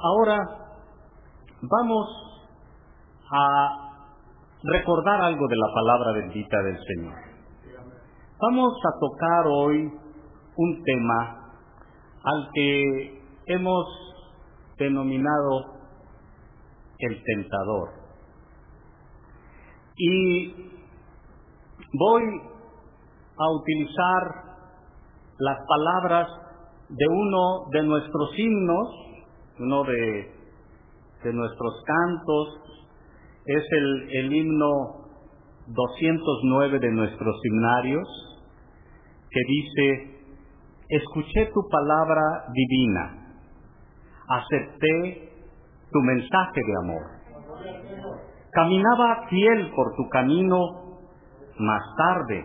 Ahora vamos a recordar algo de la palabra bendita del Señor. Vamos a tocar hoy un tema al que hemos denominado el tentador. Y voy a utilizar las palabras de uno de nuestros himnos, uno de nuestros cantos. Es el himno 209 de nuestros himnarios, que dice: escuché tu palabra divina, acepté tu mensaje de amor. Caminaba fiel por tu camino, más tarde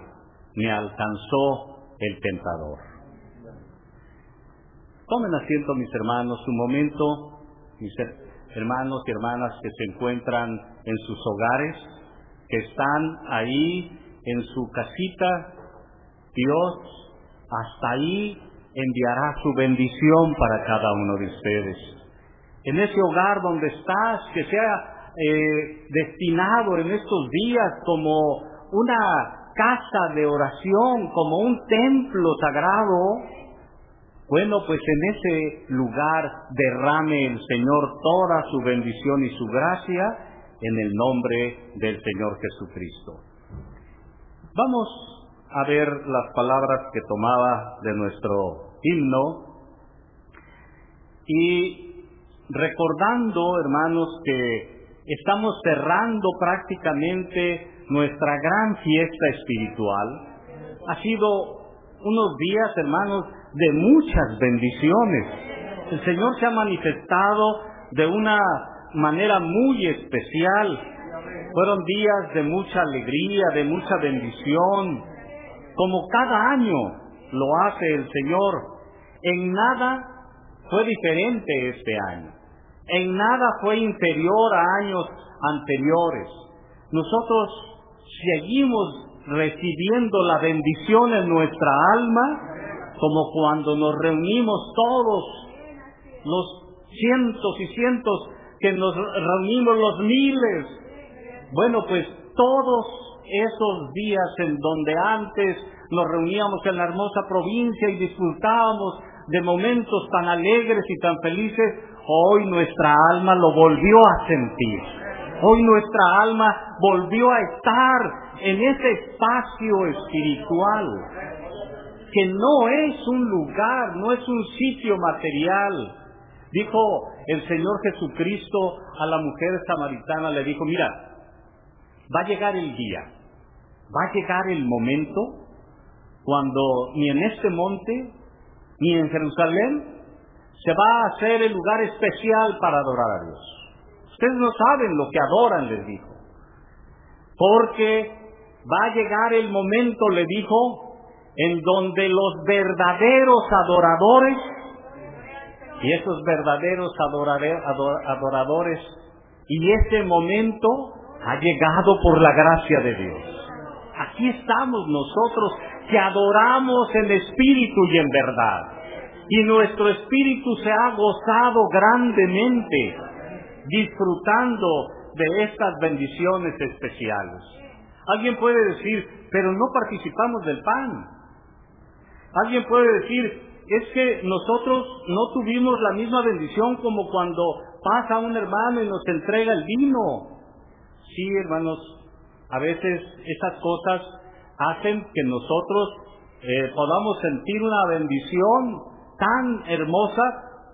me alcanzó el tentador. Tomen asiento, mis hermanos, un momento, mis hermanos y hermanas que se encuentran en sus hogares, que están ahí en su casita. Dios hasta ahí enviará su bendición para cada uno de ustedes. En ese hogar donde estás, que sea destinado en estos días como una casa de oración, como un templo sagrado. Bueno, pues en ese lugar derrame el Señor toda su bendición y su gracia en el nombre del Señor Jesucristo. Vamos a ver las palabras que tomaba de nuestro himno y recordando, hermanos, que estamos cerrando prácticamente nuestra gran fiesta espiritual. Ha sido unos días, hermanos, de muchas bendiciones. El Señor se ha manifestado de una manera muy especial. Fueron días de mucha alegría, de mucha bendición, como cada año lo hace el Señor. En nada fue diferente este año. En nada fue inferior a años anteriores. Nosotros seguimos recibiendo la bendición en nuestra alma, como cuando nos reunimos todos, los cientos y cientos que nos reunimos, los miles. Bueno, pues todos esos días en donde antes nos reuníamos en la hermosa provincia y disfrutábamos de momentos tan alegres y tan felices, hoy nuestra alma lo volvió a sentir. Hoy nuestra alma volvió a estar en ese espacio espiritual, que no es un lugar, no es un sitio material. Dijo el Señor Jesucristo a la mujer samaritana, le dijo: mira, va a llegar el día, va a llegar el momento cuando ni en este monte ni en Jerusalén se va a hacer el lugar especial para adorar a Dios. Ustedes no saben lo que adoran, les dijo. Porque va a llegar el momento, le dijo, en donde los verdaderos adoradores, y esos verdaderos adoradores, y ese momento ha llegado por la gracia de Dios. Aquí estamos nosotros que adoramos en espíritu y en verdad. Y nuestro espíritu se ha gozado grandemente disfrutando de estas bendiciones especiales. Alguien puede decir: pero no participamos del pan. Alguien puede decir: es que nosotros no tuvimos la misma bendición como cuando pasa un hermano y nos entrega el vino. Sí, hermanos, a veces esas cosas hacen que nosotros podamos sentir una bendición tan hermosa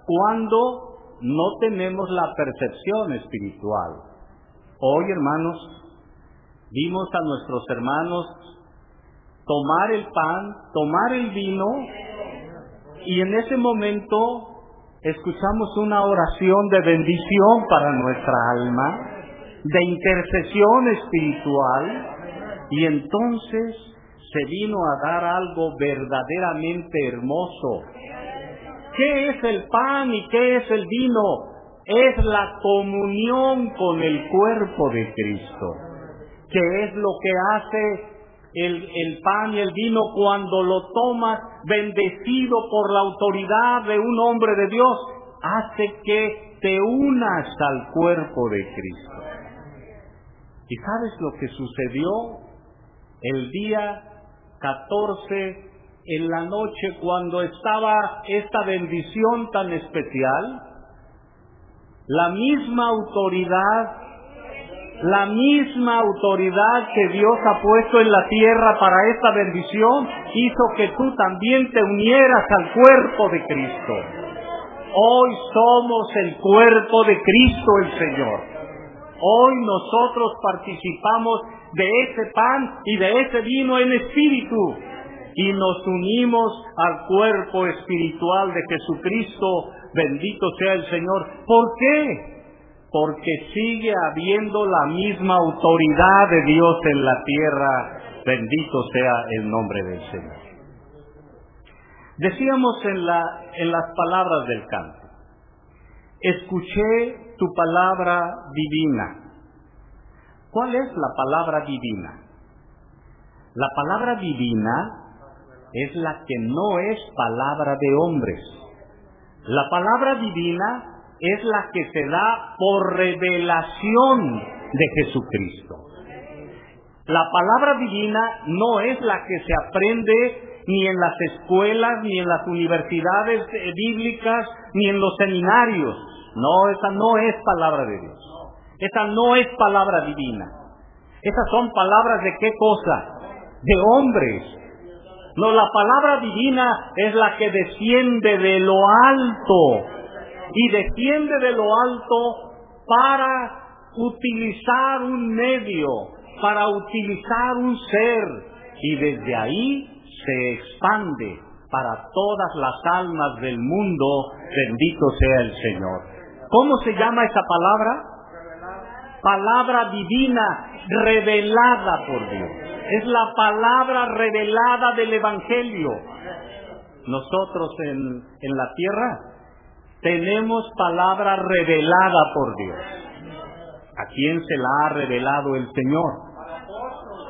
cuando no tenemos la percepción espiritual. Hoy, hermanos, vimos a nuestros hermanos tomar el pan, tomar el vino, y en ese momento escuchamos una oración de bendición para nuestra alma, de intercesión espiritual, y entonces se vino a dar algo verdaderamente hermoso. ¿Qué es el pan y qué es el vino? Es la comunión con el cuerpo de Cristo. ¿Qué es lo que hace el pan y el vino cuando lo tomas bendecido por la autoridad de un hombre de Dios? hace que te unas al cuerpo de Cristo. ¿Y sabes lo que sucedió el día 14 en la noche cuando estaba esta bendición tan especial? La misma autoridad que Dios ha puesto en la tierra para esta bendición hizo que tú también te unieras al cuerpo de Cristo. Hoy somos el cuerpo de Cristo el Señor. Hoy nosotros participamos de ese pan y de ese vino en espíritu y nos unimos al cuerpo espiritual de Jesucristo. Bendito sea el Señor. ¿Por qué? Porque sigue habiendo la misma autoridad de Dios en la tierra. Bendito sea el nombre del Señor. Decíamos en las palabras del canto: escuché tu palabra divina. ¿Cuál es la palabra divina? La palabra divina es la que no es palabra de hombres. La palabra divina es la que se da por revelación de Jesucristo. La palabra divina no es la que se aprende ni en las escuelas, ni en las universidades bíblicas, ni en los seminarios. No, esa no es palabra de Dios. Esa no es palabra divina. Esas son palabras de ¿qué cosa? De hombres. No, la palabra divina es la que desciende de lo alto. Y desciende de lo alto para utilizar un medio, para utilizar un ser. Y desde ahí se expande para todas las almas del mundo. Bendito sea el Señor. ¿Cómo se llama esa palabra? Palabra divina, revelada por Dios. Es la palabra revelada del Evangelio. Nosotros en la tierra tenemos palabra revelada por Dios. ¿A quién se la ha revelado el Señor?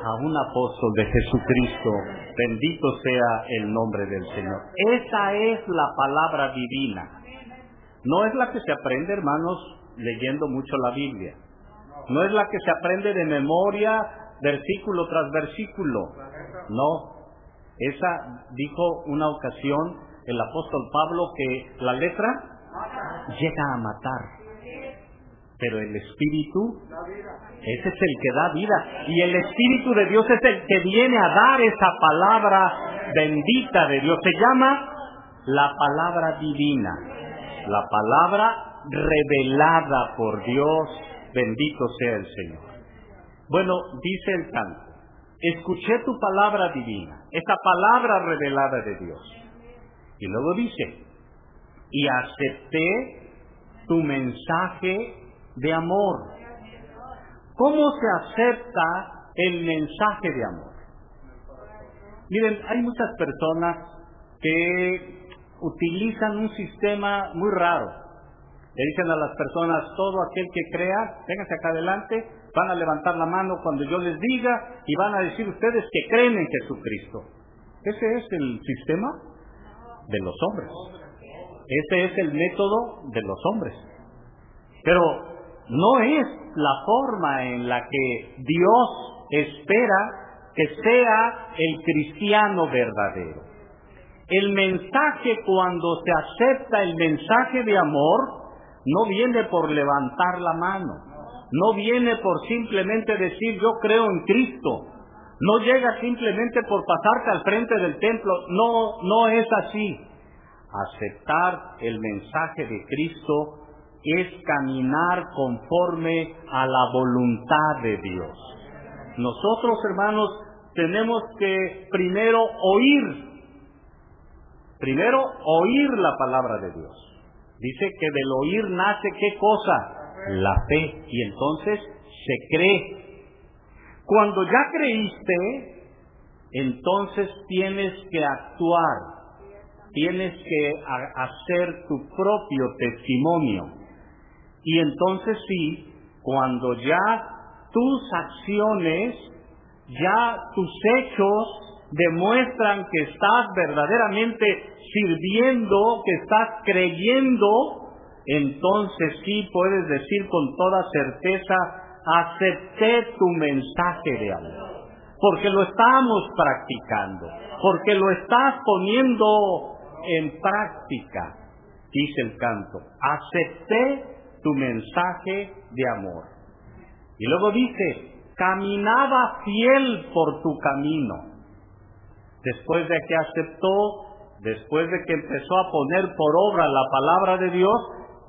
A un apóstol de Jesucristo. Bendito sea el nombre del Señor. Esa es la palabra divina. No es la que se aprende, hermanos, leyendo mucho la Biblia. No es la que se aprende de memoria, versículo tras versículo. No. Esa, dijo una ocasión el apóstol Pablo, que la letra llega a matar, pero el Espíritu, ese es el que da vida, y el Espíritu de Dios es el que viene a dar esa palabra bendita de Dios. Se llama la palabra divina, la palabra revelada por Dios. Bendito sea el Señor. Bueno, dice el canto: escuché tu palabra divina, esa palabra revelada de Dios. Y luego dice: y acepté tu mensaje de amor. ¿Cómo se acepta el mensaje de amor? Miren, hay muchas personas que utilizan un sistema muy raro. Le dicen a las personas: todo aquel que crea, vénganse acá adelante, van a levantar la mano cuando yo les diga y van a decir ustedes que creen en Jesucristo. Ese es el sistema de los hombres. Ese es el método de los hombres. Pero no es la forma en la que Dios espera que sea el cristiano verdadero. El mensaje, cuando se acepta el mensaje de amor, no viene por levantar la mano, no viene por simplemente decir yo creo en Cristo, no llega simplemente por pasarte al frente del templo. No es así. Aceptar el mensaje de Cristo es caminar conforme a la voluntad de Dios. Nosotros, hermanos, tenemos que primero oír la palabra de Dios. Dice que del oír nace ¿qué cosa? La fe. Y entonces se cree. Cuando ya creíste, entonces tienes que actuar. Tienes que hacer tu propio testimonio. Y entonces sí, cuando ya tus acciones, ya tus hechos demuestran que estás verdaderamente sirviendo, que estás creyendo, entonces sí puedes decir con toda certeza, acepté tu mensaje de amor. Porque lo estamos practicando, porque lo estás poniendo en práctica, dice el canto. Acepté tu mensaje de amor. Y luego dice, caminaba fiel por tu camino. Después de que aceptó, después de que empezó a poner por obra la palabra de Dios,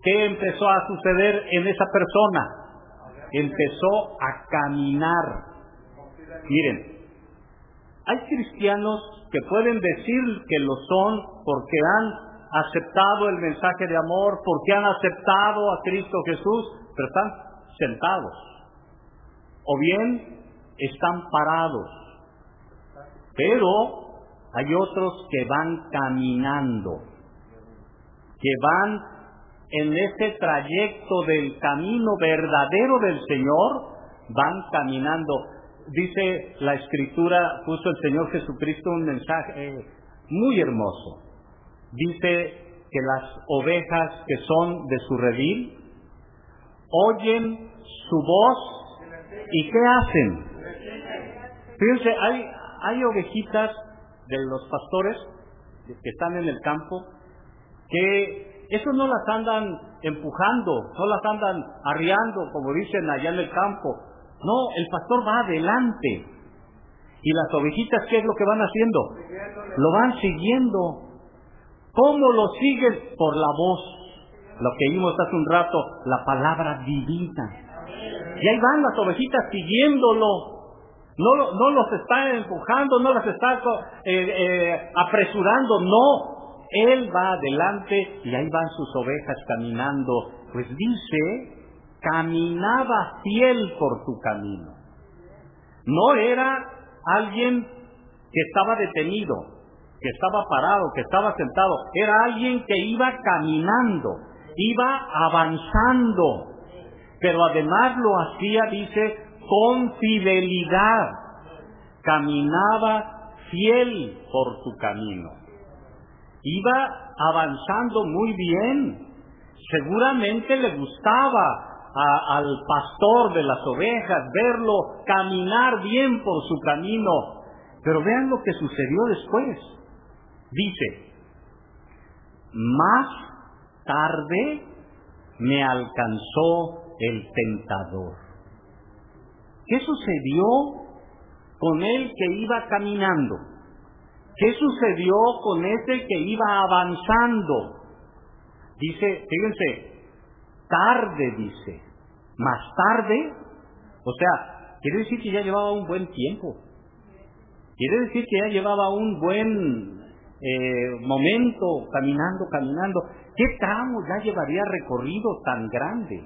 ¿qué empezó a suceder en esa persona? Empezó a caminar. Miren, hay cristianos que pueden decir que lo son porque han aceptado el mensaje de amor, porque han aceptado a Cristo Jesús, pero están sentados. O bien están parados. Pero hay otros que van caminando, que van en ese trayecto del camino verdadero del Señor, van caminando. Dice la Escritura, puso el Señor Jesucristo un mensaje muy hermoso. Dice que las ovejas que son de su redil oyen su voz y ¿qué hacen? Fíjense, hay ovejitas de los pastores que están en el campo que eso no las andan empujando, no las andan arriando como dicen allá en el campo. No, el pastor va adelante. Y las ovejitas, ¿qué es lo que van haciendo? Lo van siguiendo. ¿Cómo lo siguen? Por la voz. Lo que vimos hace un rato, la palabra divina. Y ahí van las ovejitas siguiéndolo. No los está empujando, no las está apresurando, no. Él va adelante y ahí van sus ovejas caminando. Pues dice, caminaba fiel por tu camino. No era alguien que estaba detenido, que estaba parado, que estaba sentado. Era alguien que iba caminando, iba avanzando. Pero además lo hacía, dice, con fidelidad. Caminaba fiel por tu camino. Iba avanzando muy bien. Seguramente le gustaba al pastor de las ovejas verlo caminar bien por su camino. Pero vean lo que sucedió después. Dice, más tarde me alcanzó el tentador. ¿Qué sucedió con él que iba caminando? ¿Qué sucedió con ese que iba avanzando? Dice, fíjense, tarde dice, más tarde, o sea, quiere decir que ya llevaba un buen tiempo. Quiere decir que ya llevaba un buen momento caminando. ¿Qué tramo ya llevaría recorrido tan grande?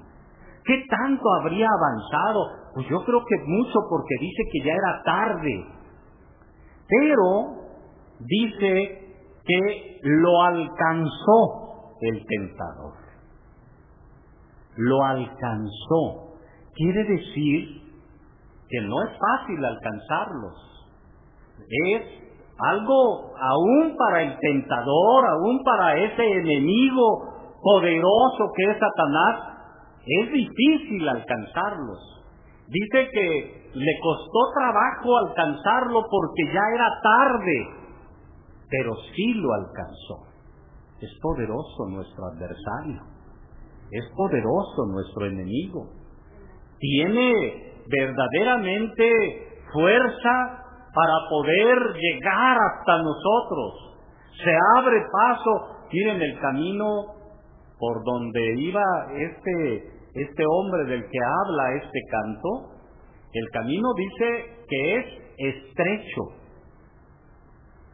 ¿Qué tanto habría avanzado? Pues yo creo que mucho, porque dice que ya era tarde. Pero dice que lo alcanzó el tentador. Lo alcanzó. Quiere decir que no es fácil alcanzarlos. Es algo aún para el tentador, aún para ese enemigo poderoso que es Satanás. Es difícil alcanzarlos. Dice que le costó trabajo alcanzarlo porque ya era tarde, pero sí lo alcanzó. Es poderoso nuestro adversario, es poderoso nuestro enemigo. Tiene verdaderamente fuerza para poder llegar hasta nosotros. Se abre paso. Miren el camino por donde iba este hombre del que habla este canto. El camino dice que es estrecho.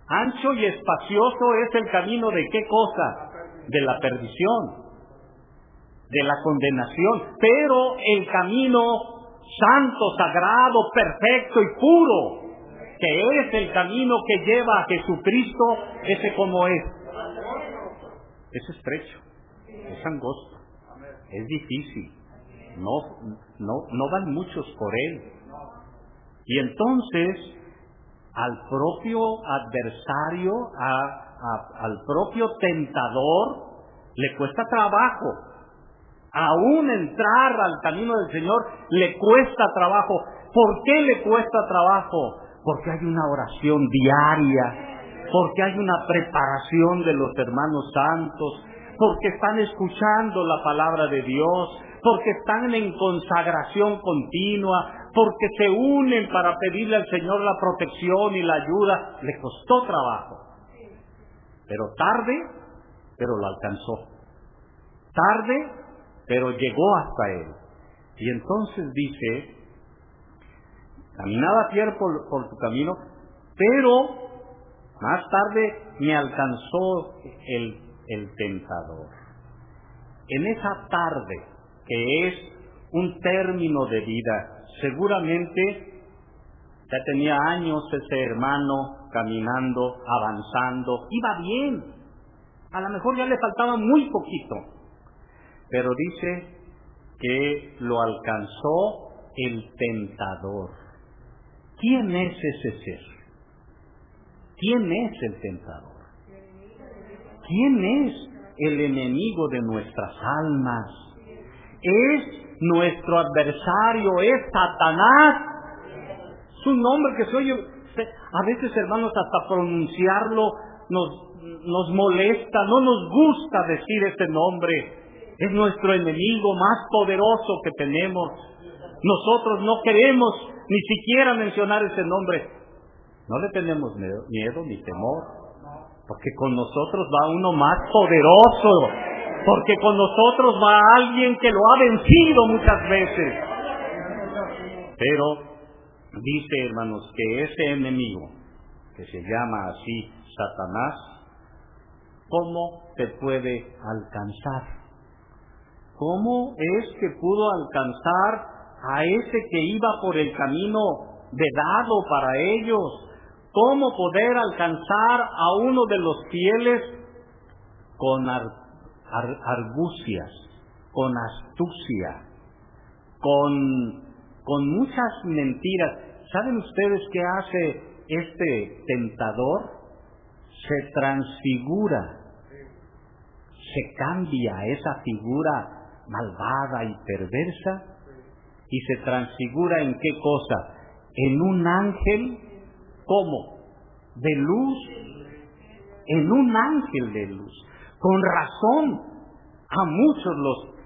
Ancho y espacioso es el camino ¿de qué cosa? De la perdición, de la condenación. Pero el camino santo, sagrado, perfecto y puro, que es el camino que lleva a Jesucristo, ese como es estrecho, es angosto, es difícil, no van muchos por él. Y entonces al propio adversario, al propio tentador, le cuesta trabajo, Aún entrar al camino del Señor le cuesta trabajo. ¿Por qué le cuesta trabajo? Porque hay una oración diaria, porque hay una preparación de los hermanos santos, porque están escuchando la palabra de Dios, porque están en consagración continua, porque se unen para pedirle al Señor la protección y la ayuda. Le costó trabajo, pero tarde, pero lo alcanzó. Tarde, pero llegó hasta él. Y entonces dice, caminaba fiel por tu camino, pero más tarde me alcanzó el tentador. En esa tarde, que es un término de vida, seguramente ya tenía años ese hermano caminando, avanzando, iba bien. A lo mejor ya le faltaba muy poquito, pero dice que lo alcanzó el tentador. ¿Quién es ese ser? ¿Quién es el tentador? ¿Quién es el enemigo de nuestras almas? Es nuestro adversario, es Satanás. Es un nombre que se oye, a veces, hermanos, hasta pronunciarlo nos molesta, no nos gusta decir ese nombre. Es nuestro enemigo más poderoso que tenemos. Nosotros no queremos ni siquiera mencionar ese nombre. No le tenemos miedo ni temor, porque con nosotros va uno más poderoso, porque con nosotros va alguien que lo ha vencido muchas veces. Pero dice, hermanos, que ese enemigo, que se llama así Satanás, ¿cómo te puede alcanzar? ¿Cómo es que pudo alcanzar a ese que iba por el camino vedado para ellos? ¿Cómo poder alcanzar a uno de los fieles con argucias, con astucia, con muchas mentiras? ¿Saben ustedes qué hace este tentador? Se transfigura, se cambia esa figura malvada y perversa, y se transfigura ¿en qué cosa? En un ángel. ¿Cómo? De luz. En un ángel de luz. Con razón, a muchos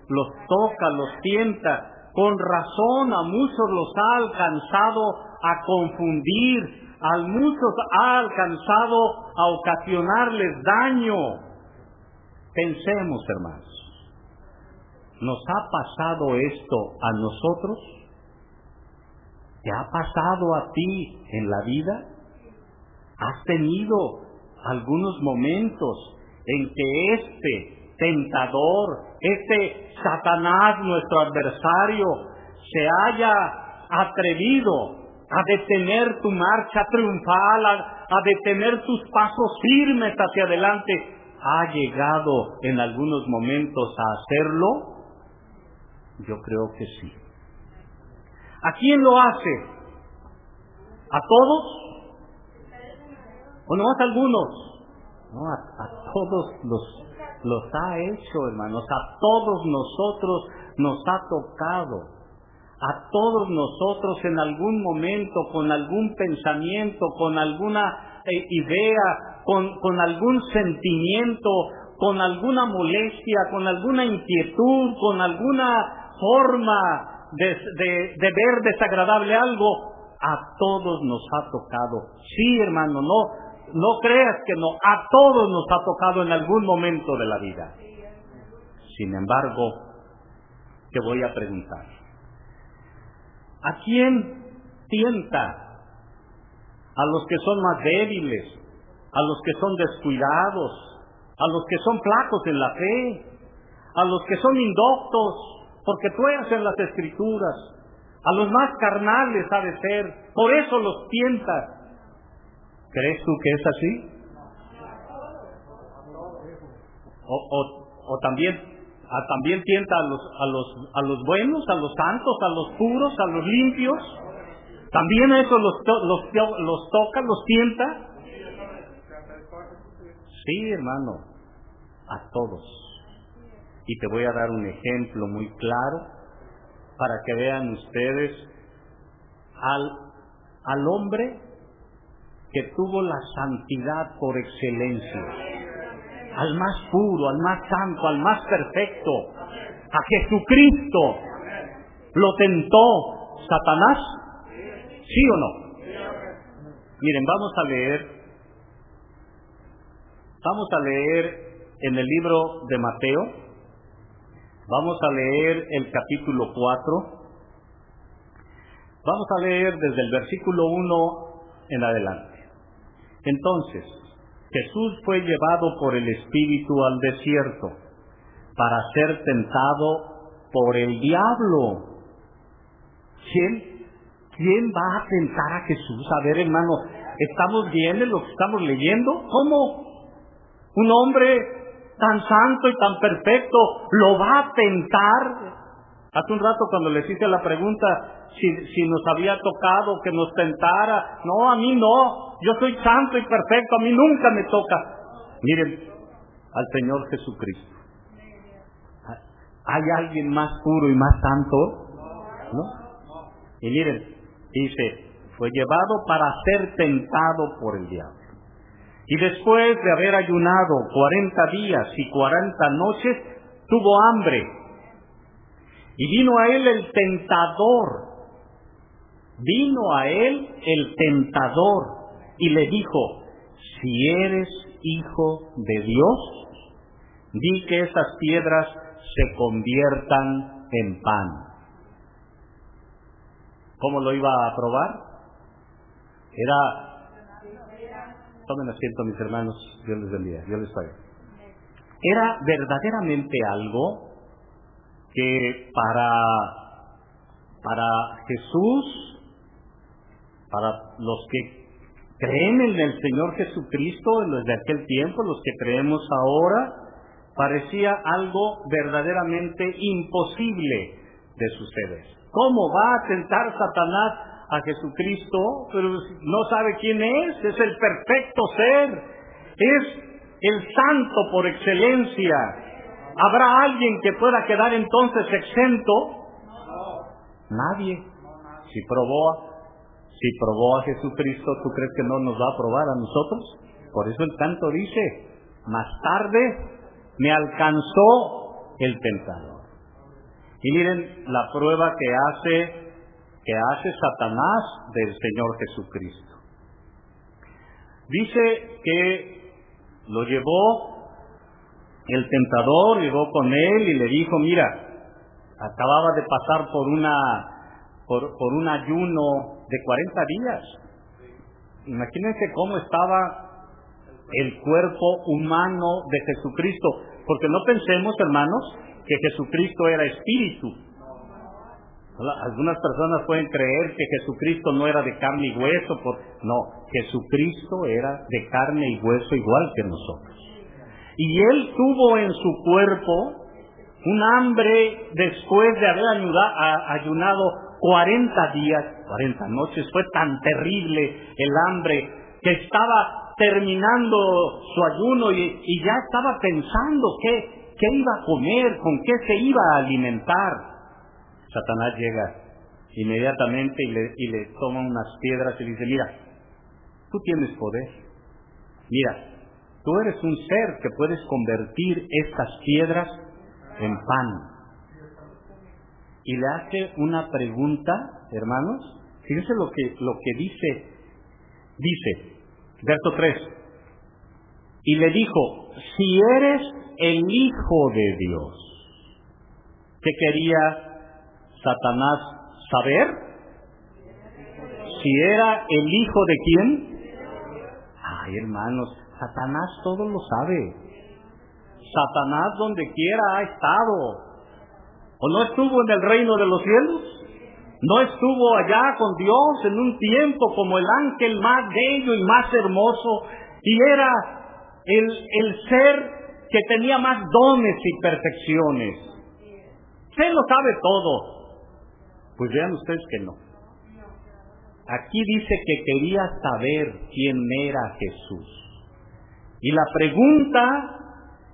los toca, los tienta. Con razón, a muchos los ha alcanzado a confundir. A muchos ha alcanzado a ocasionarles daño. Pensemos, hermanos. ¿Nos ha pasado esto a nosotros? ¿Te ha pasado a ti en la vida? ¿Has tenido algunos momentos en que este tentador, este Satanás, nuestro adversario, se haya atrevido a detener tu marcha triunfal, a detener tus pasos firmes hacia adelante? ¿Ha llegado en algunos momentos a hacerlo? Yo creo que sí. ¿A quién lo hace? ¿A todos? ¿O nomás a algunos? No, a todos los ha hecho, hermanos. A todos nosotros nos ha tocado. A todos nosotros en algún momento, con algún pensamiento, con alguna idea, con algún sentimiento, con alguna molestia, con alguna inquietud, con alguna forma de ver desagradable algo, a todos nos ha tocado. Sí, hermano, no creas que no, a todos nos ha tocado en algún momento de la vida. Sin embargo, te voy a preguntar, ¿a quién tienta? ¿A los que son más débiles? ¿A los que son descuidados? ¿A los que son flacos en la fe? ¿A los que son indoctos porque tuercen las Escrituras? A los más carnales ha de ser, por eso los tienta. ¿Crees tú que es así? O también tienta a los buenos, a los santos, a los puros, a los limpios. También eso los toca, los tienta. Sí, hermano, a todos. Y te voy a dar un ejemplo muy claro para que vean ustedes al hombre que tuvo la santidad por excelencia, al más puro, al más santo, al más perfecto, a Jesucristo. ¿Lo tentó Satanás? ¿Sí o no? Miren, vamos a leer en el libro de Mateo, vamos a leer el capítulo 4, vamos a leer desde el versículo 1 en adelante. Entonces, Jesús fue llevado por el Espíritu al desierto para ser tentado por el diablo. ¿Quién va a tentar a Jesús? A ver, hermano, ¿estamos bien en lo que estamos leyendo? ¿Cómo un hombre tan santo y tan perfecto lo va a tentar? Hace un rato cuando les hice la pregunta si nos había tocado que nos tentara, no, a mí no, yo soy santo y perfecto, a mí nunca me toca. Miren, al Señor Jesucristo. ¿Hay alguien más puro y más santo? ¿No? Y miren, dice, fue llevado para ser tentado por el diablo. Y después de haber ayunado 40 días y 40 noches, tuvo hambre. Y vino a él el tentador, y le dijo, si eres hijo de Dios, di que esas piedras se conviertan en pan. ¿Cómo lo iba a probar? Tomen asiento, mis hermanos, Dios les bendiga, Dios les pague. Era verdaderamente algo que para Jesús, para los que creen en el Señor Jesucristo, los de aquel tiempo, los que creemos ahora, parecía algo verdaderamente imposible de suceder. ¿Cómo va a tentar Satanás a Jesucristo? Pero no sabe quién es el perfecto ser, es el santo por excelencia. ¿Habrá alguien que pueda quedar entonces exento? Nadie. Si probó a Jesucristo, ¿tú crees que no nos va a probar a nosotros? Por eso el canto dice, más tarde me alcanzó el tentador. Y miren la prueba que hace Satanás del Señor Jesucristo. Dice que lo llevó el tentador, llegó con él y le dijo, mira, acababa de pasar por un ayuno de 40 días. Imagínense cómo estaba el cuerpo humano de Jesucristo, porque no pensemos, hermanos, que Jesucristo era espíritu. Algunas personas pueden creer que Jesucristo no era de carne y hueso. No, Jesucristo era de carne y hueso igual que nosotros. Y Él tuvo en su cuerpo un hambre después de haber ayunado 40 días, 40 noches. Fue tan terrible el hambre que estaba terminando su ayuno y ya estaba pensando qué iba a comer, con qué se iba a alimentar. Satanás llega inmediatamente y le toma unas piedras y dice, mira, tú tienes poder. Mira, tú eres un ser que puedes convertir estas piedras en pan. Y le hace una pregunta, hermanos. Fíjense lo que dice. Dice, verso 3. Y le dijo, si eres el Hijo de Dios. ¿Qué quería Satanás saber? Si era el Hijo de ¿quién? Ay, hermanos, Satanás todo lo sabe. Satanás donde quiera ha estado. ¿O no estuvo en el reino de los cielos? ¿No estuvo allá con Dios en un tiempo como el ángel más bello y más hermoso? Y era el ser que tenía más dones y perfecciones. Él lo sabe todo. Pues vean ustedes que no. Aquí dice que quería saber quién era Jesús. Y la pregunta,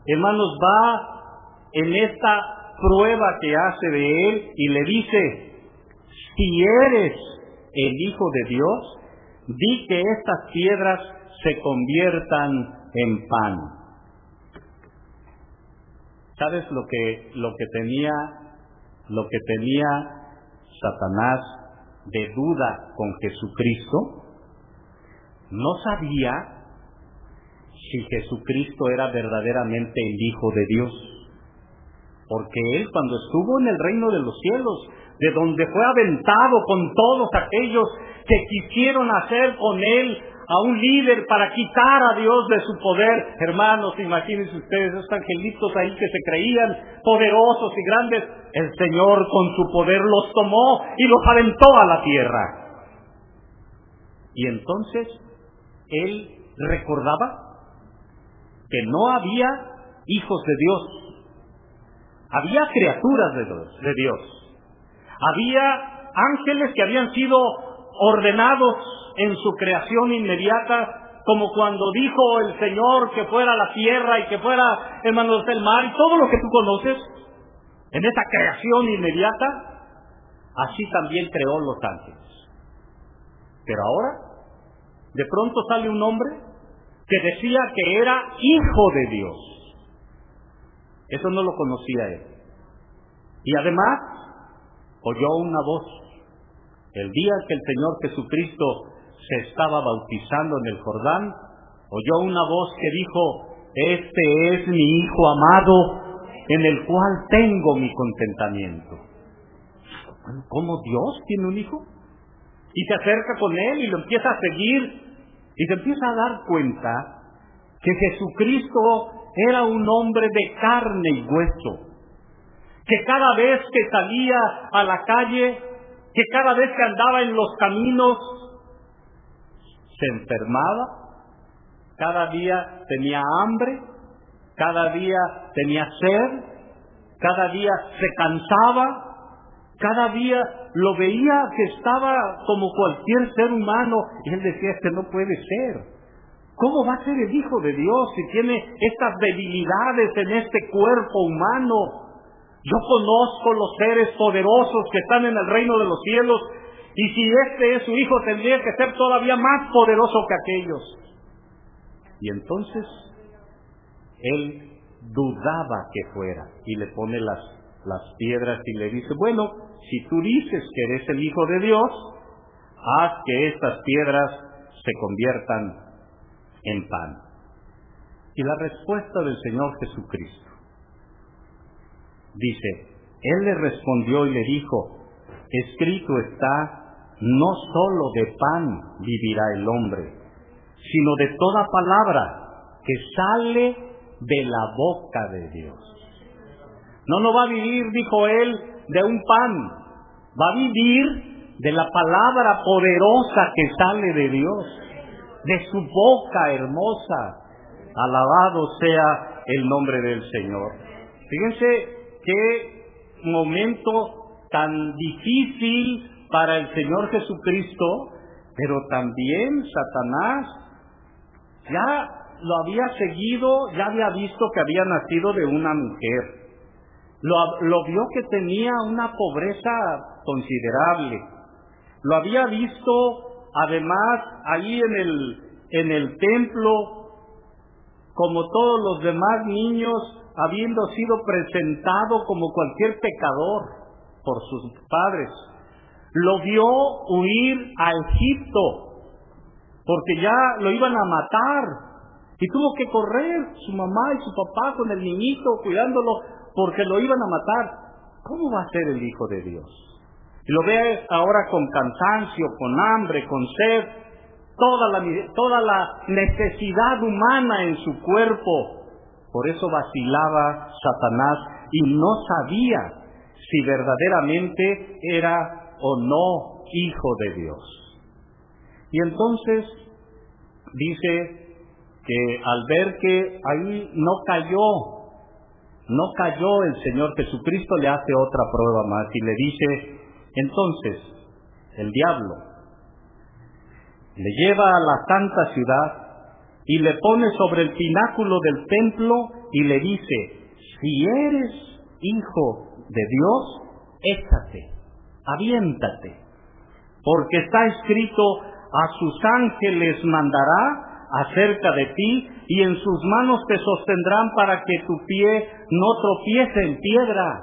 hermanos, va en esta prueba que hace de él y le dice: si eres el Hijo de Dios, di que estas piedras se conviertan en pan. ¿Sabes lo que tenía Satanás de duda con Jesucristo? No sabía si Jesucristo era verdaderamente el Hijo de Dios, porque él, cuando estuvo en el reino de los cielos, de donde fue aventado con todos aquellos que quisieron hacer con él a un líder para quitar a Dios de su poder, hermanos, imagínense ustedes, esos angelitos ahí que se creían poderosos y grandes, el Señor con su poder los tomó y los aventó a la tierra. Y entonces él recordaba que no había hijos de Dios, había criaturas de Dios, había ángeles que habían sido ordenados en su creación inmediata, como cuando dijo el Señor que fuera la tierra y que fuera, hermanos, el mar y todo lo que tú conoces, en esa creación inmediata, así también creó los ángeles. Pero ahora, de pronto sale un hombre que decía que era Hijo de Dios. Eso no lo conocía él. Y además, oyó una voz. El día que el Señor Jesucristo se estaba bautizando en el Jordán, oyó una voz que dijo: este es mi Hijo amado, en el cual tengo mi contentamiento. ¿Cómo Dios tiene un hijo? Y se acerca con él y lo empieza a seguir, y se empieza a dar cuenta que Jesucristo era un hombre de carne y hueso, que cada vez que salía a la calle, que cada vez que andaba en los caminos, se enfermaba, cada día tenía hambre, cada día tenía sed, cada día se cansaba, cada día lo veía que estaba como cualquier ser humano, y él decía: este no puede ser. ¿Cómo va a ser el Hijo de Dios si tiene estas debilidades en este cuerpo humano? Yo conozco los seres poderosos que están en el reino de los cielos, y si este es su Hijo, tendría que ser todavía más poderoso que aquellos. Y entonces él dudaba que fuera, y le pone las piedras y le dice: bueno, si tú dices que eres el Hijo de Dios, haz que estas piedras se conviertan en pan. Y la respuesta del Señor Jesucristo dice: él le respondió y le dijo: escrito está, no solo de pan vivirá el hombre, sino de toda palabra que sale de la boca de Dios. No va a vivir, dijo él, de un pan, va a vivir de la palabra poderosa que sale de Dios, de su boca hermosa. Alabado sea el nombre del Señor. Fíjense qué momento tan difícil para el Señor Jesucristo, pero también Satanás ya lo había seguido, ya había visto que había nacido de una mujer. Lo vio que tenía una pobreza considerable. Lo había visto además ahí en el templo, como todos los demás niños, habiendo sido presentado como cualquier pecador por sus padres. Lo vio huir a Egipto, porque ya lo iban a matar, y tuvo que correr su mamá y su papá con el niñito cuidándolo, porque lo iban a matar. ¿Cómo va a ser el Hijo de Dios? Y lo ve ahora con cansancio, con hambre, con sed, toda la necesidad humana en su cuerpo. Por eso vacilaba Satanás y no sabía si verdaderamente era o no Hijo de Dios. Y entonces dice que al ver que ahí no cayó el Señor Jesucristo, le hace otra prueba más y le dice: entonces el diablo le lleva a la santa ciudad y le pone sobre el pináculo del templo y le dice: si eres hijo de Dios, échate, aviéntate, porque está escrito, a sus ángeles mandará acerca de ti, y en sus manos te sostendrán para que tu pie no tropiece en piedra.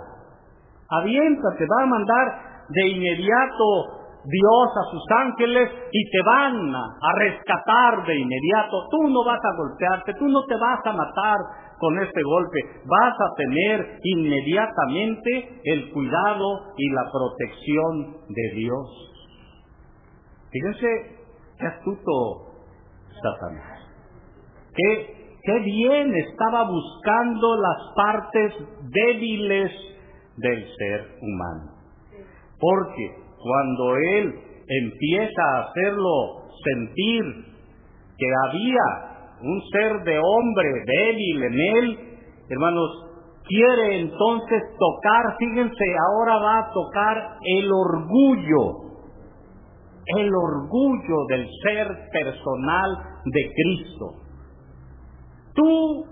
Aviéntate, va a mandar de inmediato Dios a sus ángeles y te van a rescatar de inmediato. Tú no vas a golpearte, tú no te vas a matar con este golpe, vas a tener inmediatamente el cuidado y la protección de Dios. Fíjense qué astuto Satanás. Qué bien estaba buscando las partes débiles del ser humano. Porque cuando él empieza a hacerlo sentir que había un ser de hombre débil en él, hermanos, quiere entonces tocar, fíjense, ahora va a tocar el orgullo del ser personal de Cristo. Tú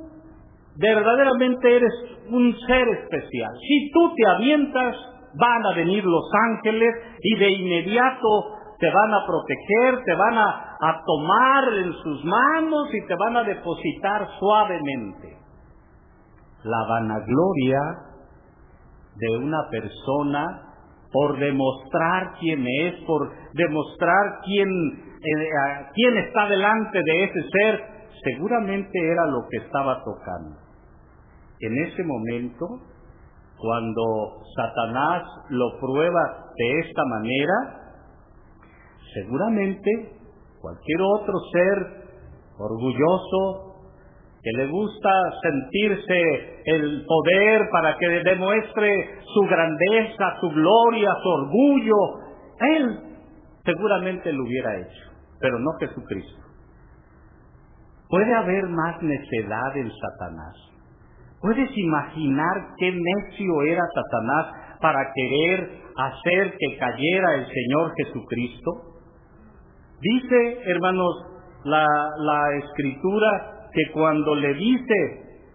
verdaderamente eres un ser especial. Si tú te avientas, van a venir los ángeles y de inmediato te van a proteger, te van a tomar en sus manos y te van a depositar suavemente. La vanagloria de una persona por demostrar quién es, por demostrar quién está delante de ese ser, seguramente era lo que estaba tocando. En ese momento, cuando Satanás lo prueba de esta manera, seguramente cualquier otro ser orgulloso, que le gusta sentirse el poder para que demuestre su grandeza, su gloria, su orgullo, él seguramente lo hubiera hecho, pero no Jesucristo. ¿Puede haber más necedad en Satanás? ¿Puedes imaginar qué necio era Satanás para querer hacer que cayera el Señor Jesucristo? Dice, hermanos, la Escritura que cuando le dice,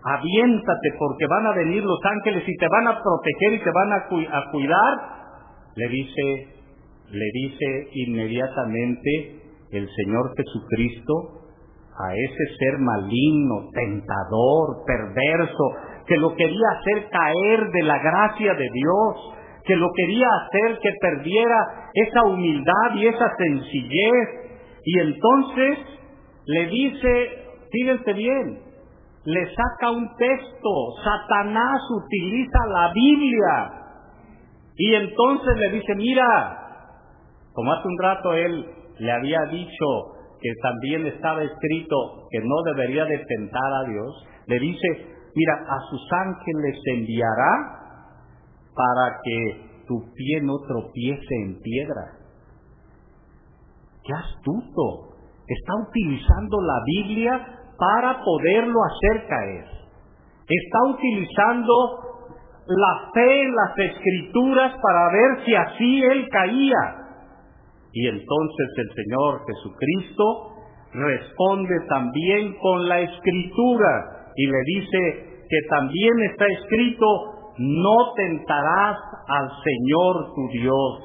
aviéntate porque van a venir los ángeles y te van a proteger y te van a cuidar, le dice inmediatamente el Señor Jesucristo a ese ser maligno, tentador, perverso, que lo quería hacer caer de la gracia de Dios, que lo quería hacer que perdiera esa humildad y esa sencillez. Y entonces le dice, fíjense bien, le saca un texto. Satanás utiliza la Biblia y entonces le dice, mira, como hace un rato él le había dicho que también estaba escrito que no debería de tentar a Dios, le dice, mira, a sus ángeles enviará para que tu pie no tropiece en piedra. ¡Qué astuto! Está utilizando la Biblia para poderlo hacer caer. Está utilizando la fe en las Escrituras para ver si así él caía. Y entonces el Señor Jesucristo responde también con la Escritura y le dice que también está escrito, no tentarás al Señor tu Dios.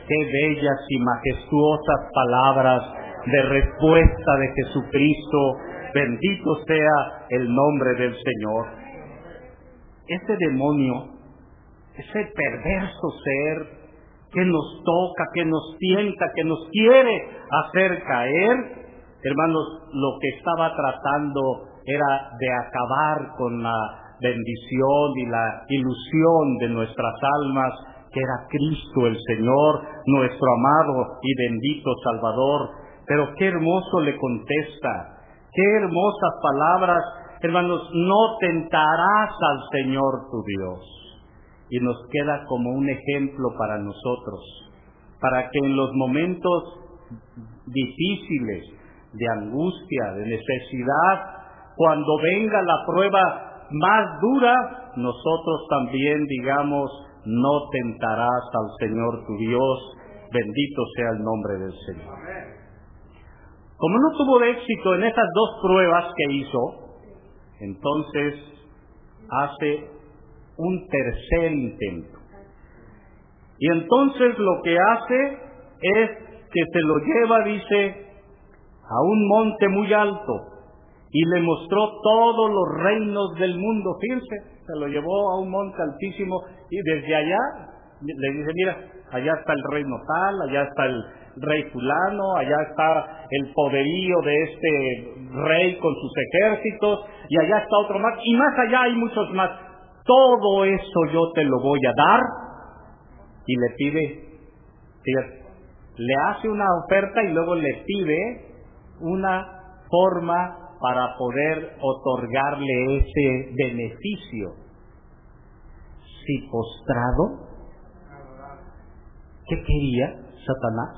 Qué bellas y majestuosas palabras de respuesta de Jesucristo. Bendito sea el nombre del Señor. Ese demonio, ese perverso ser que nos toca, que nos tienta, que nos quiere hacer caer, hermanos, lo que estaba tratando era de acabar con la bendición y la ilusión de nuestras almas, que era Cristo el Señor, nuestro amado y bendito Salvador. Pero qué hermoso le contesta, qué hermosas palabras, hermanos, no tentarás al Señor tu Dios. Y nos queda como un ejemplo para nosotros, para que en los momentos difíciles, de angustia, de necesidad, cuando venga la prueba más dura, nosotros también digamos, no tentarás al Señor tu Dios, bendito sea el nombre del Señor. Como no tuvo éxito en esas dos pruebas que hizo, entonces hace un tercer intento. Y entonces lo que hace es que se lo lleva, dice, a un monte muy alto y le mostró todos los reinos del mundo. Fíjense, se lo llevó a un monte altísimo y desde allá le dice, mira, allá está el reino tal, allá está el rey fulano, allá está el poderío de este rey con sus ejércitos, y allá está otro más, y más allá hay muchos más. Todo eso yo te lo voy a dar. Y le pide, fíjate, le hace una oferta y luego le pide una forma para poder otorgarle ese beneficio. Si postrado, ¿qué quería Satanás?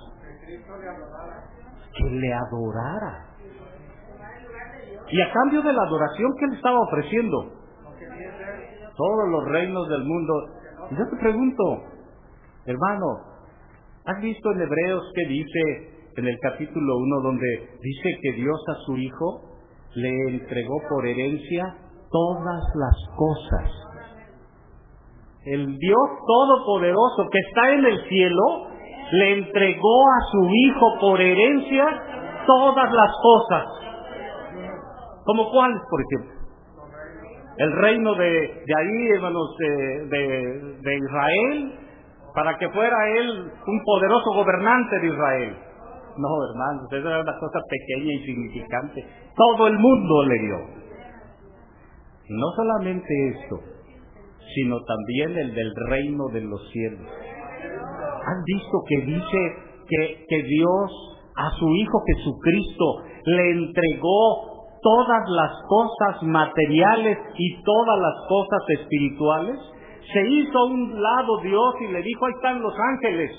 Que le adorara. Y a cambio de la adoración, ¿qué le estaba ofreciendo? Todos los reinos del mundo. Y yo te pregunto, hermano, ¿has visto en Hebreos que dice en el capítulo 1 donde dice que Dios a su Hijo le entregó por herencia todas las cosas? El Dios Todopoderoso que está en el cielo le entregó a su Hijo por herencia todas las cosas. ¿Como cuáles, por ejemplo? El reino de ahí, hermanos, de Israel, para que fuera él un poderoso gobernante de Israel. No, hermanos, esa era una cosa pequeña, insignificante. Todo el mundo le dio. Y no solamente esto, sino también el del reino de los cielos. ¿Han visto que dice que Dios a su Hijo Jesucristo le entregó todas las cosas materiales y todas las cosas espirituales? Se hizo a un lado Dios y le dijo, ahí están los ángeles,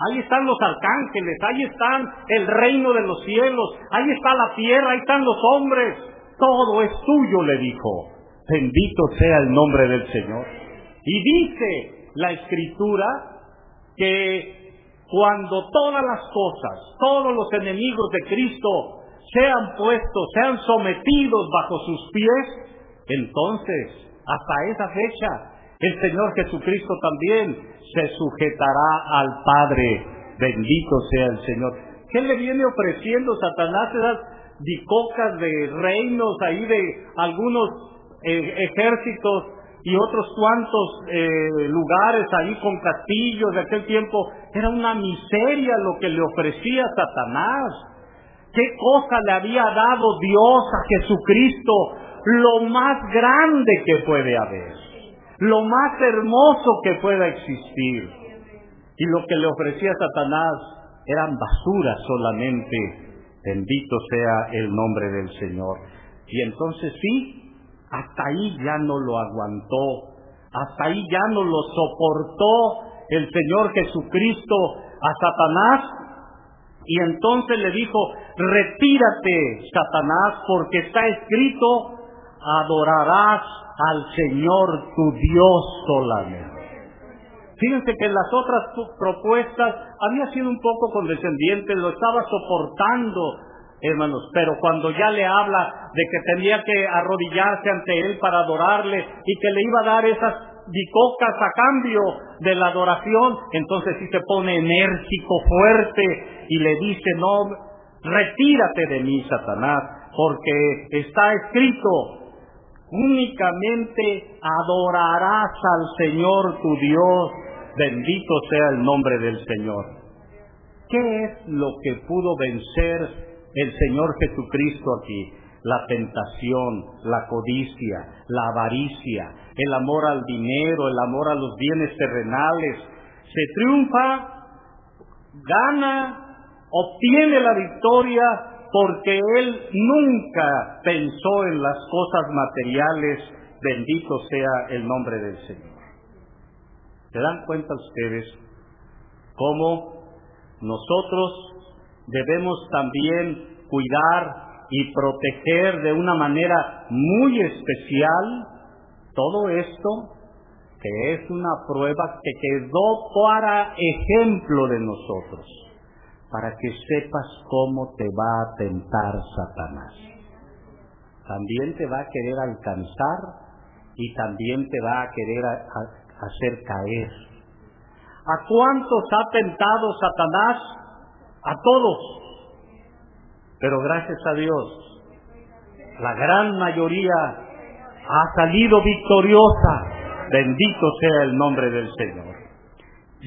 ahí están los arcángeles, ahí están el reino de los cielos, ahí está la tierra, ahí están los hombres, todo es tuyo, le dijo. Bendito sea el nombre del Señor. Y dice la Escritura que cuando todas las cosas, todos los enemigos de Cristo sean puestos, sean sometidos bajo sus pies, entonces, hasta esa fecha, el Señor Jesucristo también se sujetará al Padre. Bendito sea el Señor. ¿Qué le viene ofreciendo Satanás? Esas bicocas de reinos ahí de algunos ejércitos y otros cuantos lugares ahí con castillos de aquel tiempo. Era una miseria lo que le ofrecía Satanás. ¿Qué cosa le había dado Dios a Jesucristo? Lo más grande que puede haber, lo más hermoso que pueda existir. Y lo que le ofrecía Satanás eran basuras solamente. Bendito sea el nombre del Señor. Y entonces sí, hasta ahí ya no lo aguantó, hasta ahí ya no lo soportó el Señor Jesucristo a Satanás. Y entonces le dijo, retírate, Satanás, porque está escrito, adorarás al Señor tu Dios solamente. Fíjense que las otras propuestas había sido un poco condescendiente, lo estaba soportando, hermanos, pero cuando ya le habla de que tenía que arrodillarse ante él para adorarle y que le iba a dar esas bicocas a cambio de la adoración, entonces sí se pone enérgico, fuerte, y le dice, no, retírate de mí, Satanás, porque está escrito, únicamente adorarás al Señor tu Dios. Bendito sea el nombre del Señor. ¿Qué es lo que pudo vencer el Señor Jesucristo aquí? La tentación, la codicia, la avaricia, el amor al dinero, el amor a los bienes terrenales. Se triunfa, gana, obtiene la victoria, porque él nunca pensó en las cosas materiales. Bendito sea el nombre del Señor. ¿Se dan cuenta ustedes cómo nosotros debemos también cuidar y proteger de una manera muy especial todo esto, que es una prueba que quedó para ejemplo de nosotros, para que sepas cómo te va a tentar Satanás? También te va a querer alcanzar y también te va a querer hacer caer. ¿A cuántos ha tentado Satanás? A todos. Pero gracias a Dios, la gran mayoría ha salido victoriosa. Bendito sea el nombre del Señor.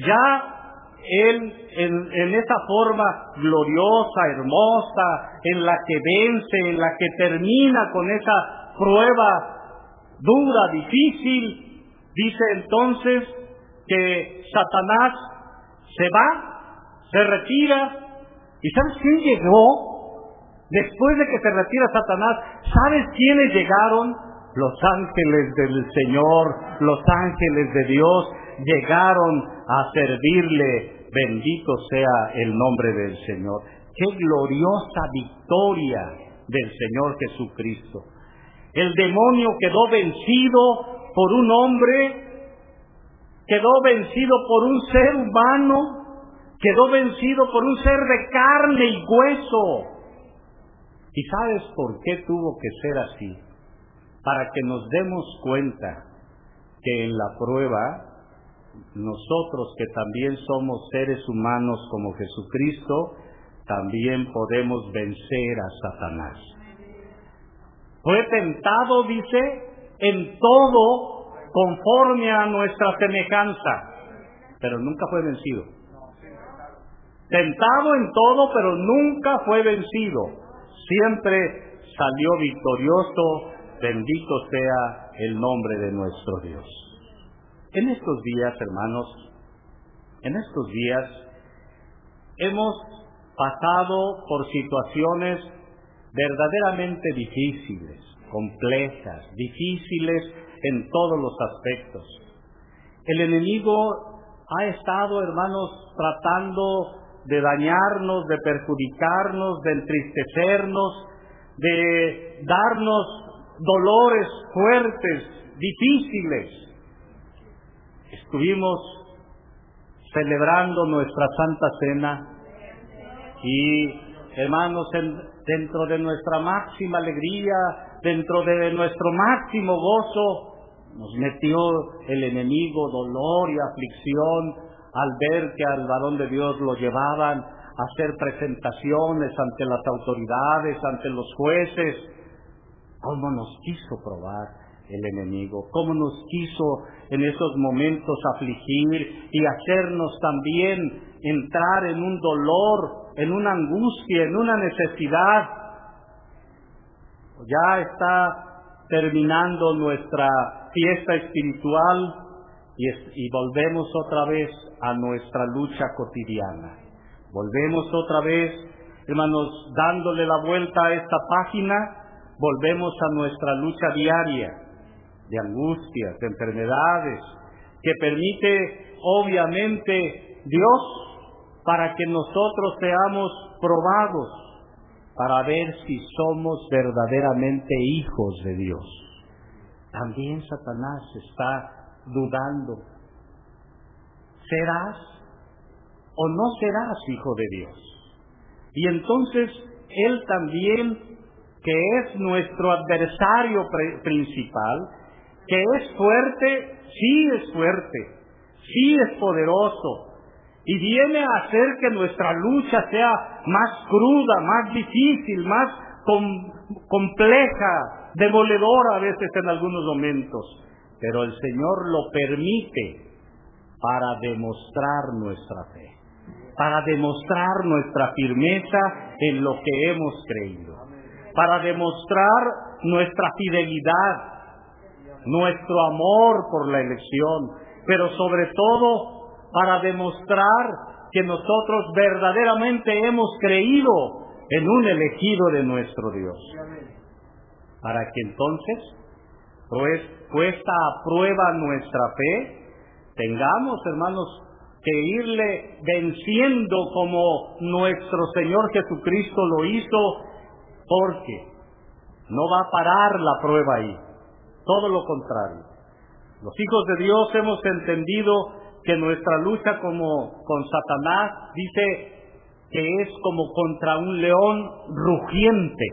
Ya Él, en esa forma gloriosa, hermosa, en la que vence, en la que termina con esa prueba dura, difícil, dice entonces que Satanás se va, se retira. ¿Y sabes quién llegó? Después de que se retira Satanás, ¿sabes quiénes llegaron? Los ángeles del Señor, los ángeles de Dios, llegaron a servirle. Bendito sea el nombre del Señor. ¡Qué gloriosa victoria del Señor Jesucristo! El demonio quedó vencido por un hombre, quedó vencido por un ser humano, quedó vencido por un ser de carne y hueso. ¿Y sabes por qué tuvo que ser así? Para que nos demos cuenta que en la prueba, nosotros que también somos seres humanos como Jesucristo, también podemos vencer a Satanás. Fue tentado, dice, en todo conforme a nuestra semejanza, pero nunca fue vencido. Tentado en todo, pero nunca fue vencido. Siempre salió victorioso. Bendito sea el nombre de nuestro Dios. En estos días, hermanos, en estos días hemos pasado por situaciones verdaderamente difíciles, complejas, difíciles en todos los aspectos. El enemigo ha estado, hermanos, tratando de dañarnos, de perjudicarnos, de entristecernos, de darnos dolores fuertes, difíciles. Estuvimos celebrando nuestra Santa Cena y, hermanos, dentro de nuestra máxima alegría, dentro de nuestro máximo gozo, nos metió el enemigo dolor y aflicción al ver que al varón de Dios lo llevaban a hacer presentaciones ante las autoridades, ante los jueces. ¿Cómo nos quiso probar el enemigo? ¿Cómo nos quiso en esos momentos afligir y hacernos también entrar en un dolor, en una angustia, en una necesidad? Ya está terminando nuestra fiesta espiritual y volvemos otra vez a nuestra lucha cotidiana. Volvemos otra vez, hermanos, dándole la vuelta a esta página, volvemos a nuestra lucha diaria de angustias, de enfermedades, que permite obviamente Dios para que nosotros seamos probados, para ver si somos verdaderamente hijos de Dios. También Satanás está dudando. ¿Serás o no serás hijo de Dios? Y entonces él también, que es nuestro adversario principal, que es fuerte, sí es poderoso, y viene a hacer que nuestra lucha sea más cruda, más difícil, más compleja, demoledora a veces en algunos momentos. Pero el Señor lo permite para demostrar nuestra fe, para demostrar nuestra firmeza en lo que hemos creído, para demostrar nuestra fidelidad, nuestro amor por la elección, pero sobre todo para demostrar que nosotros verdaderamente hemos creído en un elegido de nuestro Dios. Para que entonces, pues, puesta a prueba nuestra fe, tengamos, hermanos, que irle venciendo como nuestro Señor Jesucristo lo hizo, porque no va a parar la prueba ahí, todo lo contrario. Los hijos de Dios hemos entendido que nuestra lucha como con Satanás, dice que es como contra un león rugiente.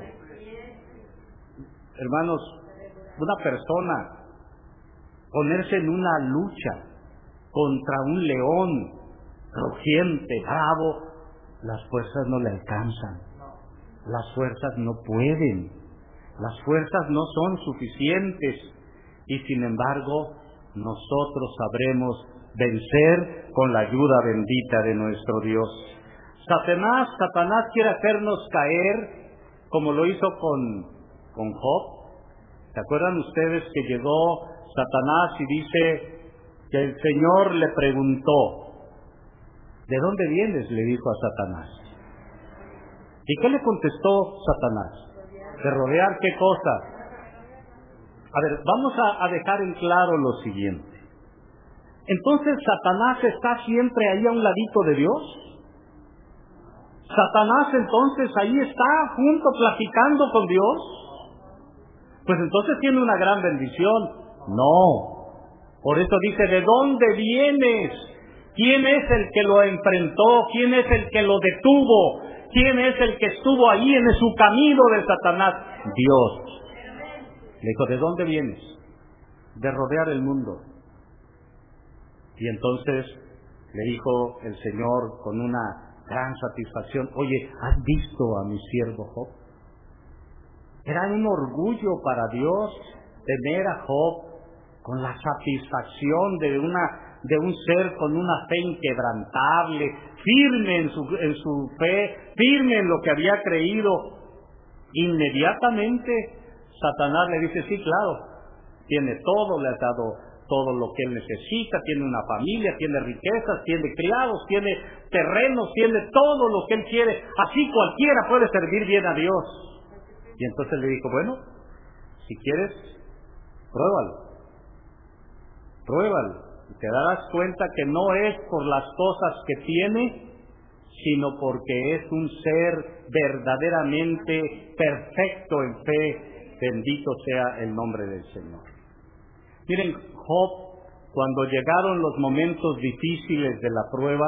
Hermanos, una persona ponerse en una lucha contra un león rugiente, bravo, las fuerzas no le alcanzan. Las fuerzas no pueden. Las fuerzas no son suficientes. Y sin embargo, nosotros sabremos vencer con la ayuda bendita de nuestro Dios. Satanás quiere hacernos caer como lo hizo con Job. ¿Se acuerdan ustedes que llegó Satanás y dice que el Señor le preguntó: ¿de dónde vienes?, le dijo a Satanás. ¿Y qué le contestó Satanás? ¿De rodear qué cosa? A ver, vamos a dejar en claro lo siguiente. Entonces, ¿Satanás está siempre ahí a un ladito de Dios? ¿Satanás entonces ahí está junto platicando con Dios? Pues entonces tiene una gran bendición. No. Por eso dice: ¿de dónde vienes? ¿Quién es el que lo enfrentó? ¿Quién es el que lo detuvo? ¿Quién es el que estuvo ahí en su camino de Satanás? Dios. Le dijo: ¿de dónde vienes? De rodear el mundo. Y entonces le dijo el Señor con una gran satisfacción: oye, ¿has visto a mi siervo Job? Era un orgullo para Dios tener a Job con la satisfacción de un ser con una fe inquebrantable, firme en su fe, firme en lo que había creído. Inmediatamente Satanás le dice: sí, claro, tiene todo, le has dado todo lo que él necesita, tiene una familia, tiene riquezas, tiene criados, tiene terrenos, tiene todo lo que él quiere, así cualquiera puede servir bien a Dios. Y entonces le dijo: bueno, si quieres, pruébalo, y te darás cuenta que no es por las cosas que tiene, sino porque es un ser verdaderamente perfecto en fe. Bendito sea el nombre del Señor. Miren, Job, cuando llegaron los momentos difíciles de la prueba,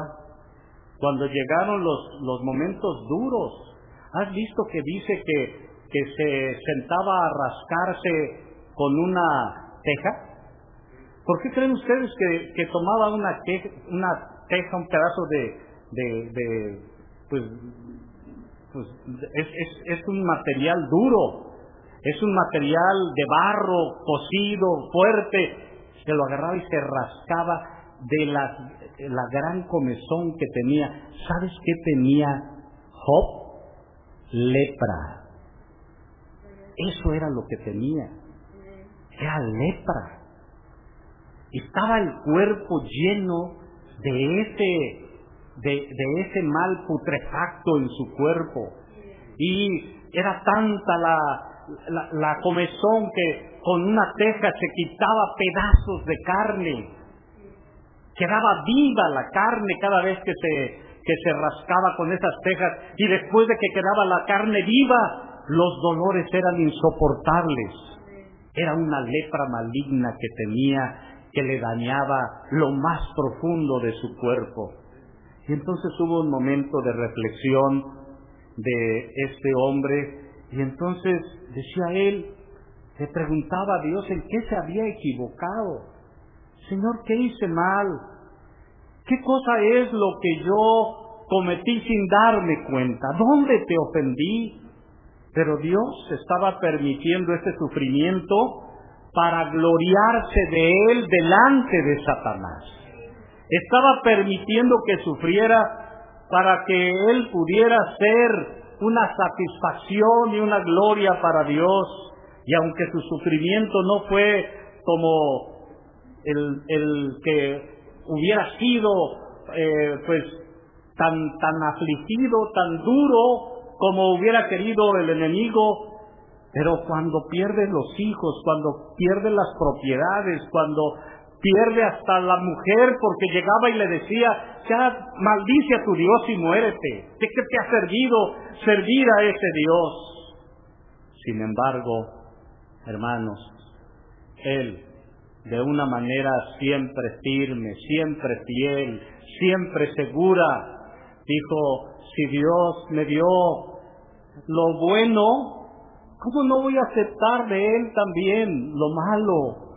cuando llegaron los momentos duros, ¿has visto que dice que se sentaba a rascarse con una teja? ¿Por qué creen ustedes que tomaba una teja, un pedazo es un material duro? Es un material de barro, cocido, fuerte. Se lo agarraba y se rascaba de la gran comezón que tenía. ¿Sabes qué tenía Job? Lepra. Eso era lo que tenía. Era lepra. Estaba el cuerpo lleno de ese mal putrefacto en su cuerpo. Y era tanta la comezón que con una teja se quitaba pedazos de carne. Quedaba viva la carne cada vez que se rascaba con esas tejas, y después de que quedaba la carne viva, los dolores eran insoportables. Era una lepra maligna que tenía, que le dañaba lo más profundo de su cuerpo. Y entonces hubo un momento de reflexión de este hombre. Y entonces decía él, le preguntaba a Dios en qué se había equivocado. Señor, ¿qué hice mal? ¿Qué cosa es lo que yo cometí sin darme cuenta? ¿Dónde te ofendí? Pero Dios estaba permitiendo este sufrimiento para gloriarse de él delante de Satanás. Estaba permitiendo que sufriera para que él pudiera ser una satisfacción y una gloria para Dios. Y aunque su sufrimiento no fue como el que hubiera sido tan afligido, tan duro como hubiera querido el enemigo, pero cuando pierde los hijos, cuando pierde las propiedades, cuando pierde hasta la mujer, porque llegaba y le decía: ya maldice a tu Dios y muérete. ¿De qué te ha servido servir a ese Dios? Sin embargo, hermanos, él, de una manera siempre firme, siempre fiel, siempre segura, dijo: si Dios me dio lo bueno, ¿cómo no voy a aceptar de él también lo malo?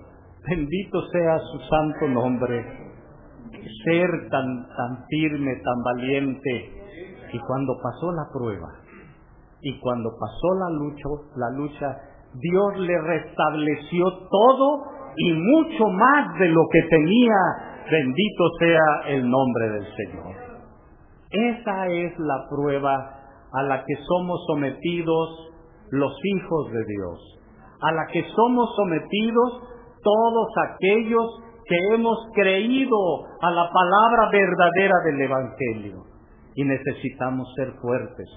Bendito sea su santo nombre. Ser tan firme, tan valiente. Y cuando pasó la prueba, y cuando pasó la lucha, Dios le restableció todo y mucho más de lo que tenía. Bendito sea el nombre del Señor. Esa es la prueba a la que somos sometidos los hijos de Dios, a la que somos sometidos todos aquellos que hemos creído a la palabra verdadera del Evangelio. Y necesitamos ser fuertes,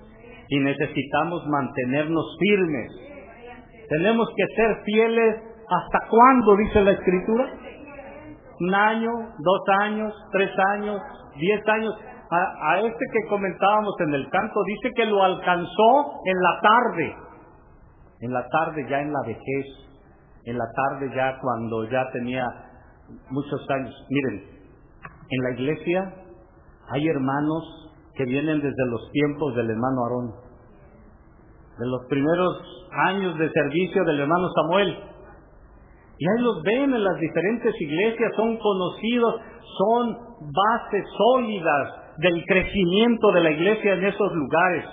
y necesitamos mantenernos firmes. Tenemos que ser fieles. ¿Hasta cuándo dice la Escritura? 1 año, 2 años, 3 años, 10 años. A este que comentábamos en el canto, dice que lo alcanzó en la tarde ya en la vejez, en la tarde ya cuando ya tenía muchos años. Miren, en la iglesia hay hermanos que vienen desde los tiempos del hermano Aarón, de los primeros años de servicio del hermano Samuel. Y ahí los ven en las diferentes iglesias, son conocidos, son bases sólidas del crecimiento de la iglesia en esos lugares.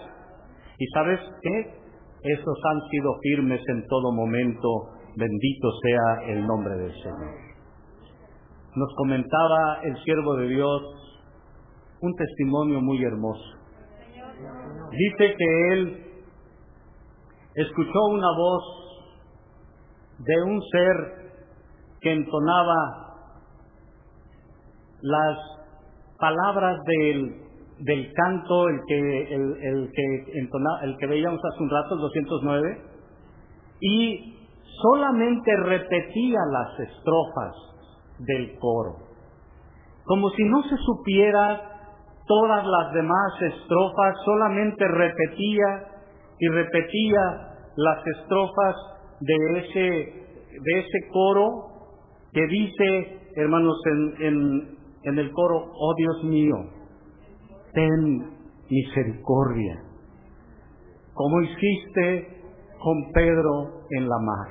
¿Y sabes qué? Esos han sido firmes en todo momento. Bendito sea el nombre del Señor. Nos comentaba el siervo de Dios un testimonio muy hermoso. Dice que él escuchó una voz de un ser que entonaba las palabras del canto, el que veíamos hace un rato, el 209, y solamente repetía las estrofas del coro, como si no se supiera todas las demás estrofas, solamente repetía y repetía las estrofas de ese coro que dice, hermanos, en el coro: oh Dios mío, ten misericordia, como hiciste con Pedro en la mar.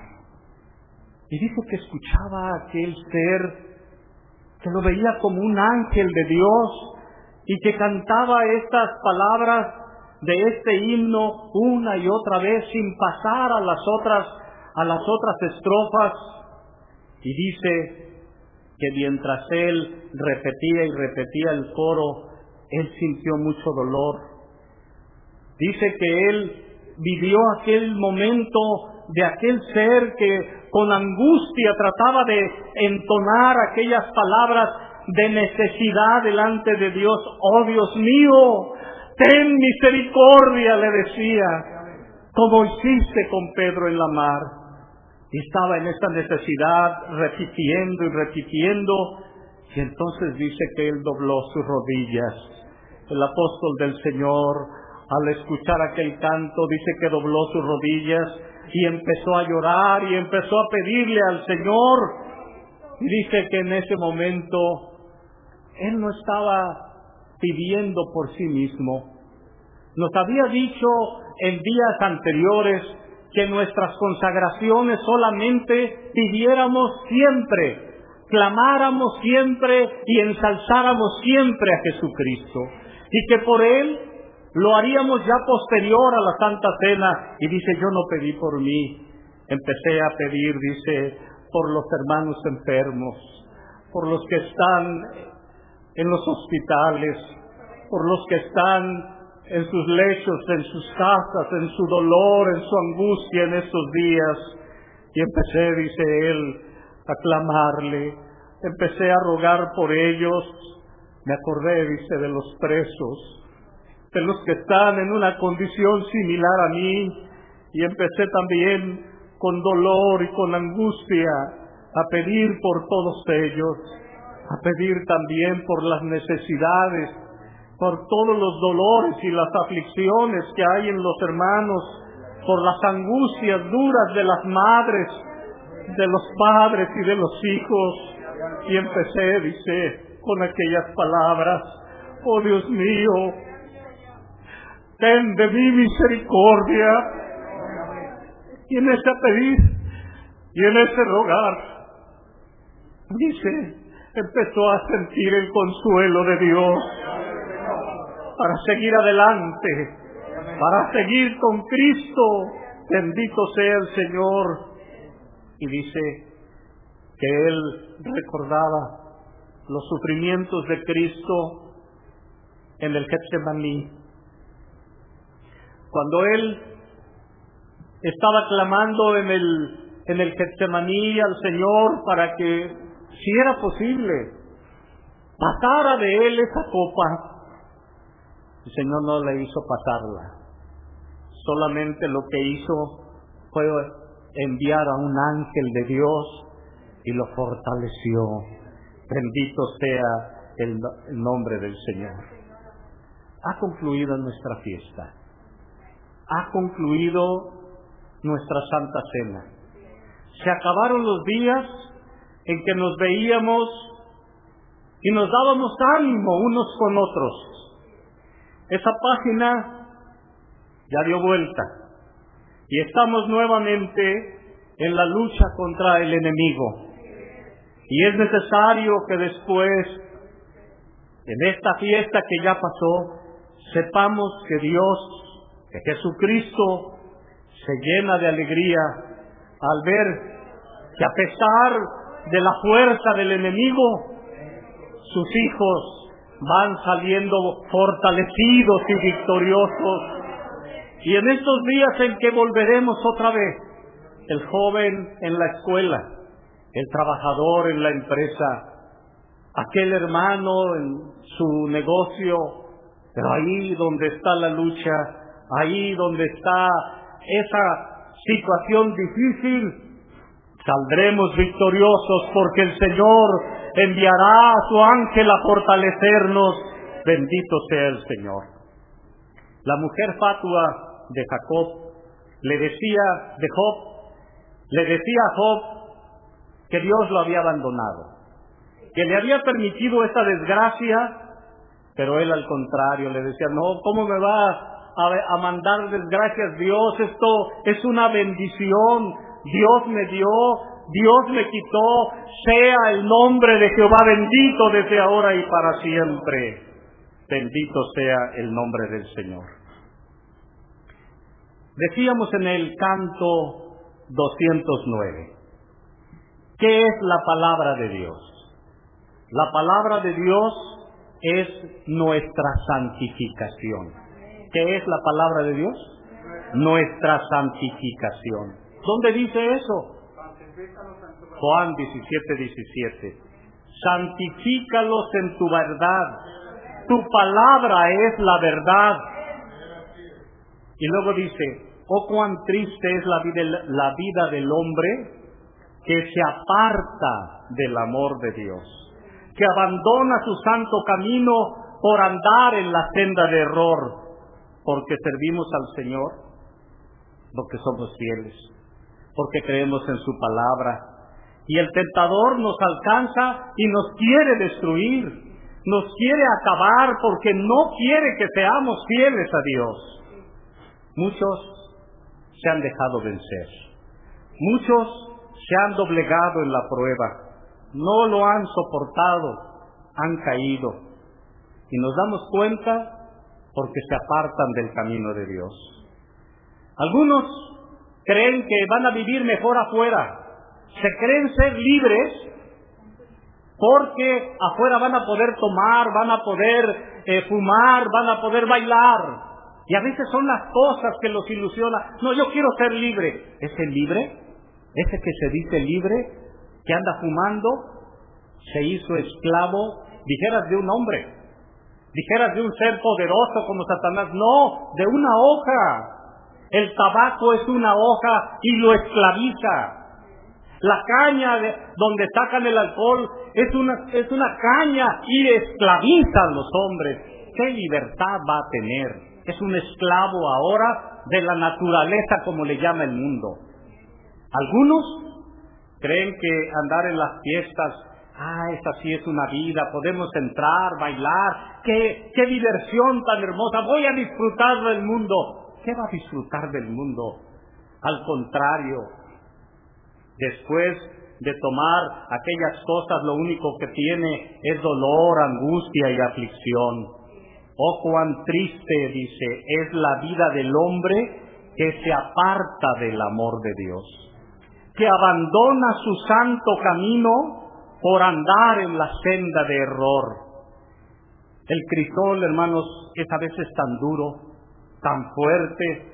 Y dice que escuchaba a aquel ser, que lo veía como un ángel de Dios, y que cantaba estas palabras de este himno una y otra vez sin pasar a las otras estrofas. Y dice que mientras él repetía y repetía el coro, él sintió mucho dolor. Dice que él vivió aquel momento de aquel ser que con angustia trataba de entonar aquellas palabras de necesidad delante de Dios. Oh Dios mío, ten misericordia, le decía, como hiciste con Pedro en la mar. Y estaba en esta necesidad, repitiendo y repitiendo, y entonces dice que él dobló sus rodillas. El apóstol del Señor, al escuchar aquel canto, dice que dobló sus rodillas y empezó a llorar y empezó a pedirle al Señor. Y dice que en ese momento él no estaba pidiendo por sí mismo. Nos había dicho en días anteriores que nuestras consagraciones solamente pidiéramos siempre, clamáramos siempre y ensalzáramos siempre a Jesucristo, y que por Él lo haríamos ya posterior a la Santa Cena. Y dice, yo no pedí por mí, empecé a pedir, dice, por los hermanos enfermos, por los que están en los hospitales, por los que están en sus lechos, en sus casas, en su dolor, en su angustia en estos días. Y empecé, dice él, a clamarle, empecé a rogar por ellos. Me acordé, dice, de los presos, de los que están en una condición similar a mí, y empecé también con dolor y con angustia a pedir por todos ellos, a pedir también por las necesidades, por todos los dolores y las aflicciones que hay en los hermanos, por las angustias duras de las madres, de los padres y de los hijos. Y empecé, dice, con aquellas palabras: oh Dios mío, ten de mí misericordia. Y en ese pedir y en ese rogar, dice, empezó a sentir el consuelo de Dios para seguir adelante, para seguir con Cristo. Bendito sea el Señor. Y dice que él recordaba los sufrimientos de Cristo en el Getsemaní, cuando él estaba clamando en el Getsemaní al Señor para que, si era posible, pasara de él esa copa. El Señor no le hizo pasarla. Solamente lo que hizo fue enviar a un ángel de Dios y lo fortaleció. Bendito sea el nombre del Señor. Ha concluido nuestra fiesta. Ha concluido nuestra Santa Cena. Se acabaron los días en que nos veíamos y nos dábamos ánimo unos con otros. Esa página ya dio vuelta y estamos nuevamente en la lucha contra el enemigo. Y es necesario que después, en esta fiesta que ya pasó, sepamos que Dios, que Jesucristo, se llena de alegría al ver que a pesar de la fuerza del enemigo, sus hijos van saliendo fortalecidos y victoriosos. Y en estos días en que volveremos otra vez, el joven en la escuela, el trabajador en la empresa, aquel hermano en su negocio, pero ahí donde está la lucha, ahí donde está esa situación difícil, saldremos victoriosos porque el Señor enviará a su ángel a fortalecernos. Bendito sea el Señor. La mujer fatua de Jacob le decía a Job que Dios lo había abandonado, que le había permitido esta desgracia, pero él al contrario le decía, no, ¿cómo me va a mandar desgracias Dios? Esto es una bendición. Dios me dio, Dios me quitó. Sea el nombre de Jehová bendito desde ahora y para siempre. Bendito sea el nombre del Señor. Decíamos en el canto 209, ¿qué es la palabra de Dios? La palabra de Dios es nuestra santificación. ¿Qué es la palabra de Dios? Nuestra santificación. ¿Dónde dice eso? Juan 17:17. Santifícalos en tu verdad. Tu palabra es la verdad. Y luego dice, oh cuán triste es la vida del hombre que se aparta del amor de Dios, que abandona su santo camino por andar en la senda de error, porque servimos al Señor, porque somos fieles, porque creemos en su palabra. Y el tentador nos alcanza y nos quiere destruir, nos quiere acabar porque no quiere que seamos fieles a Dios. Muchos se han dejado vencer, muchos se han doblegado en la prueba, no lo han soportado, han caído. Y nos damos cuenta porque se apartan del camino de Dios. Algunos creen que van a vivir mejor afuera, se creen ser libres porque afuera van a poder tomar, van a poder fumar, van a poder bailar. Y a veces son las cosas que los ilusionan. No, yo quiero ser libre. ¿Ese libre? Ese que se dice libre, que anda fumando, se hizo esclavo, dijeras de un hombre, dijeras de un ser poderoso como Satanás. No, de una hoja. El tabaco es una hoja y lo esclaviza. La caña donde sacan el alcohol es una caña y esclaviza a los hombres. ¿Qué libertad va a tener? Es un esclavo ahora de la naturaleza, como le llama el mundo. Algunos creen que andar en las fiestas, esta sí es una vida, podemos entrar, bailar, qué diversión tan hermosa, voy a disfrutar del mundo. ¿Qué va a disfrutar del mundo? Al contrario, después de tomar aquellas cosas, lo único que tiene es dolor, angustia y aflicción. Oh, cuán triste, dice, es la vida del hombre que se aparta del amor de Dios, que abandona su santo camino por andar en la senda de error. El crisol, hermanos, es a veces tan duro, tan fuerte.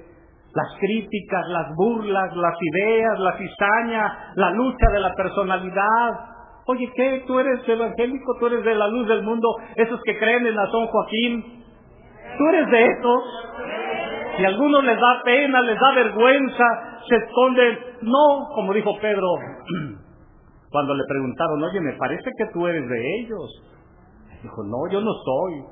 Las críticas, las burlas, las ideas, la cizaña, la lucha de la personalidad. Oye, ¿qué? ¿Tú eres evangélico? ¿Tú eres de la luz del mundo? Esos que creen en la San Joaquín. ¿Tú eres de esos? Si a algunos les da pena, les da vergüenza, se esconden. No, como dijo Pedro, cuando le preguntaron, oye, me parece que tú eres de ellos. Dijo, no, yo no soy.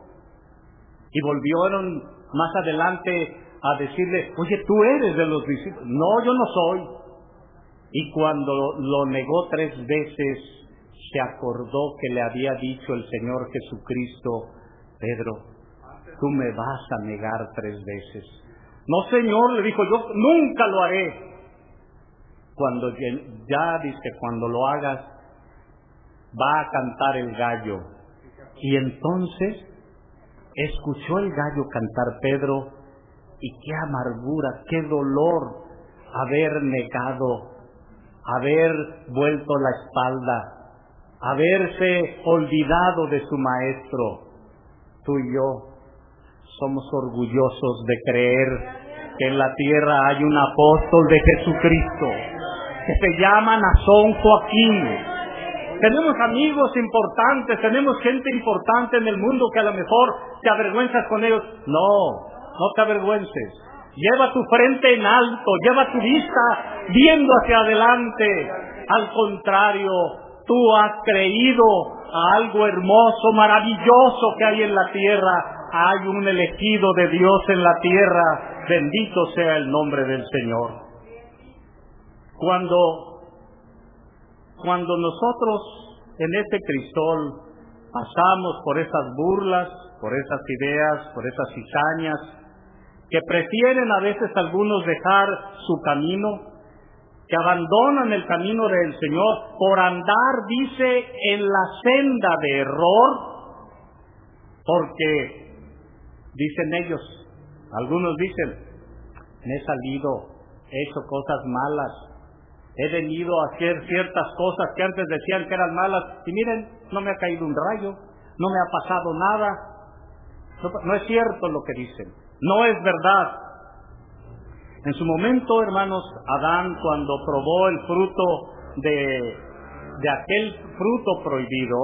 Y volvieron más adelante a decirle, oye, tú eres de los discípulos. No, yo no soy. Y cuando lo negó 3 veces, se acordó que le había dicho el Señor Jesucristo, Pedro, tú me vas a negar 3 veces. No, Señor, le dijo, yo nunca lo haré. Cuando ya dice, cuando lo hagas, va a cantar el gallo. Y entonces escuchó el gallo cantar Pedro, y qué amargura, qué dolor haber negado, haber vuelto la espalda, haberse olvidado de su maestro. Tú y yo somos orgullosos de creer que en la tierra hay un apóstol de Jesucristo que se llama Nazón Joaquín. Tenemos amigos importantes, tenemos gente importante en el mundo que a lo mejor te avergüenzas con ellos. No te avergüences. Lleva tu frente en alto, lleva tu vista viendo hacia adelante. Al contrario, tú has creído a algo hermoso, maravilloso que hay en la tierra. Hay un elegido de Dios en la tierra. Bendito sea el nombre del Señor. Cuando nosotros en este Cristol pasamos por esas burlas, por esas ideas, por esas cizañas, que prefieren a veces algunos dejar su camino, que abandonan el camino del Señor por andar, dice, en la senda de error, porque dicen ellos, algunos dicen, me he salido, he hecho cosas malas, he venido a hacer ciertas cosas que antes decían que eran malas, y miren, no me ha caído un rayo, no me ha pasado nada. No es cierto lo que dicen, no es verdad. En su momento, hermanos, Adán, cuando probó el fruto de aquel fruto prohibido,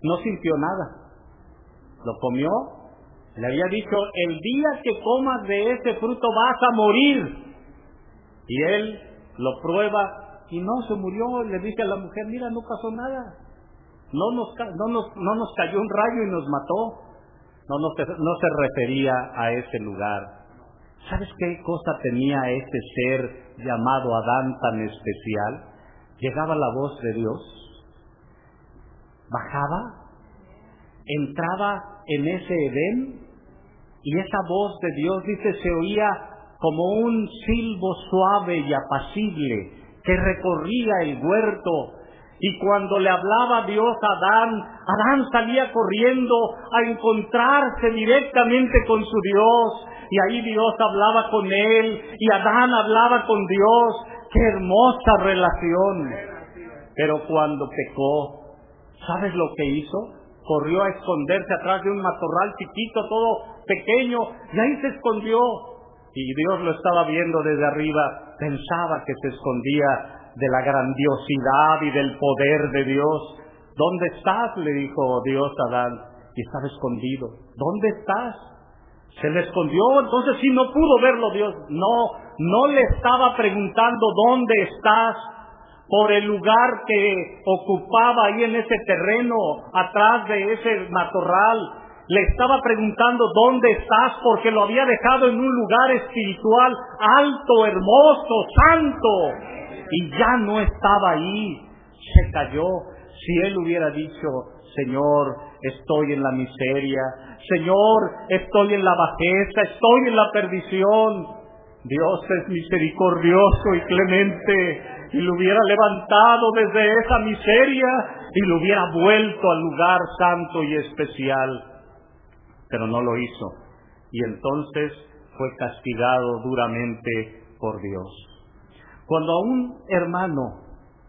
no sintió nada. Lo comió, le había dicho, el día que comas de ese fruto vas a morir. Y él lo prueba y no se murió. Le dice a la mujer, mira, no pasó nada. No nos cayó un rayo y nos mató. No se refería a ese lugar. ¿Sabes qué cosa tenía ese ser llamado Adán tan especial? Llegaba la voz de Dios, bajaba, entraba en ese Edén, y esa voz de Dios, dice, se oía como un silbo suave y apacible que recorría el huerto. Y cuando le hablaba Dios a Adán salía corriendo a encontrarse directamente con su Dios. Y ahí Dios hablaba con él y Adán hablaba con Dios. ¡Qué hermosa relación! Pero cuando pecó, ¿sabes lo que hizo? Corrió a esconderse atrás de un matorral chiquito, todo pequeño, y ahí se escondió. Y Dios lo estaba viendo desde arriba. Pensaba que se escondía de la grandiosidad y del poder de Dios. ¿Dónde estás?, le dijo Dios a Adán. Y estaba escondido. ¿Dónde estás? Se le escondió, entonces sí no pudo verlo Dios. No le estaba preguntando dónde estás, por el lugar que ocupaba ahí en ese terreno, atrás de ese matorral. Le estaba preguntando dónde estás, porque lo había dejado en un lugar espiritual alto, hermoso, santo. Y ya no estaba ahí, se cayó. Si él hubiera dicho, Señor, estoy en la miseria, Señor, estoy en la bajeza, estoy en la perdición. Dios es misericordioso y clemente, y lo hubiera levantado desde esa miseria y lo hubiera vuelto al lugar santo y especial. Pero no lo hizo, y entonces fue castigado duramente por Dios. Cuando un hermano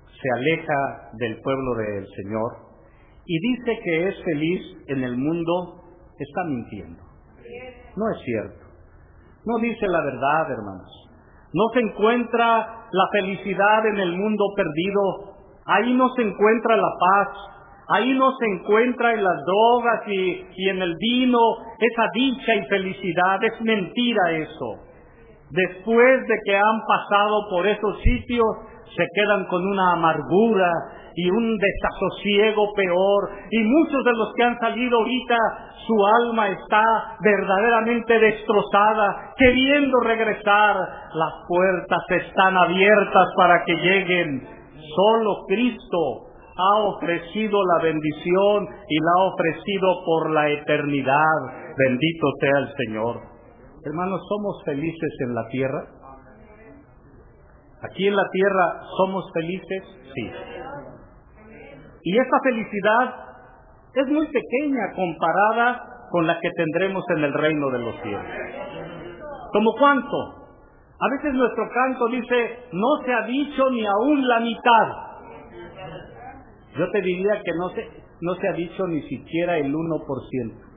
se aleja del pueblo del Señor y dice que es feliz en el mundo, está mintiendo. No es cierto. No dice la verdad, hermanos. No se encuentra la felicidad en el mundo perdido. Ahí no se encuentra la paz. Ahí no se encuentra en las drogas y en el vino esa dicha y felicidad. Es mentira eso. Después de que han pasado por esos sitios, se quedan con una amargura y un desasosiego peor. Y muchos de los que han salido ahorita, su alma está verdaderamente destrozada, queriendo regresar. Las puertas están abiertas para que lleguen. Solo Cristo ha ofrecido la bendición y la ha ofrecido por la eternidad. Bendito sea el Señor. Hermanos, ¿somos felices en la tierra? ¿Aquí en la tierra somos felices? Sí. Y esta felicidad es muy pequeña comparada con la que tendremos en el reino de los cielos. ¿Cómo cuánto? A veces nuestro canto dice, no se ha dicho ni aún la mitad. Yo te diría que no se ha dicho ni siquiera el 1%.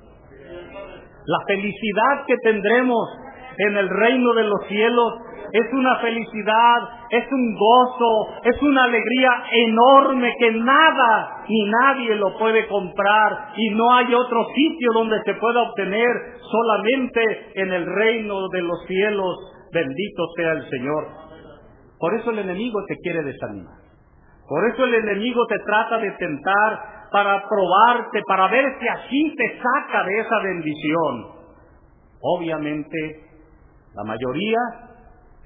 La felicidad que tendremos en el reino de los cielos es una felicidad, es un gozo, es una alegría enorme que nada ni nadie lo puede comprar, y no hay otro sitio donde se pueda obtener, solamente en el reino de los cielos. Bendito sea el Señor. Por eso el enemigo te quiere desanimar. Por eso el enemigo te trata de tentar para probarte, para ver si así te saca de esa bendición. Obviamente, la mayoría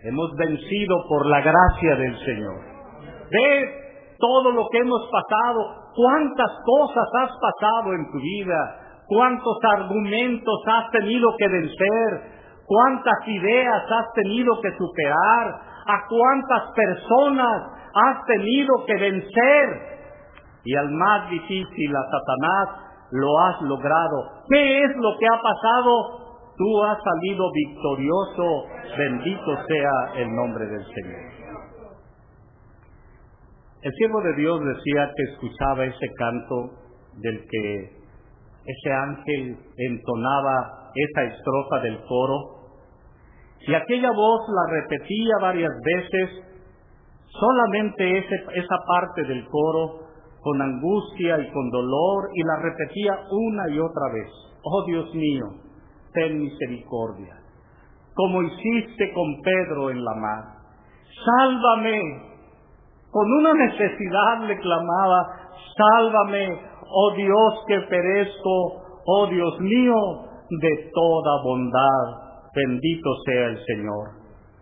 hemos vencido por la gracia del Señor. Ve todo lo que hemos pasado, cuántas cosas has pasado en tu vida, cuántos argumentos has tenido que vencer, cuántas ideas has tenido que superar, a cuántas personas has tenido que vencer. Y al más difícil, a Satanás, lo has logrado. ¿Qué es lo que ha pasado? Tú has salido victorioso. Bendito sea el nombre del Señor. El siervo de Dios decía que escuchaba ese canto del que ese ángel entonaba esa estrofa del coro, y aquella voz la repetía varias veces, solamente esa parte del coro, con angustia y con dolor, y la repetía una y otra vez. Oh Dios mío, ten misericordia, como hiciste con Pedro en la mar. Sálvame. Con una necesidad le clamaba, sálvame, oh Dios, que perezco, oh Dios mío, de toda bondad. Bendito sea el Señor.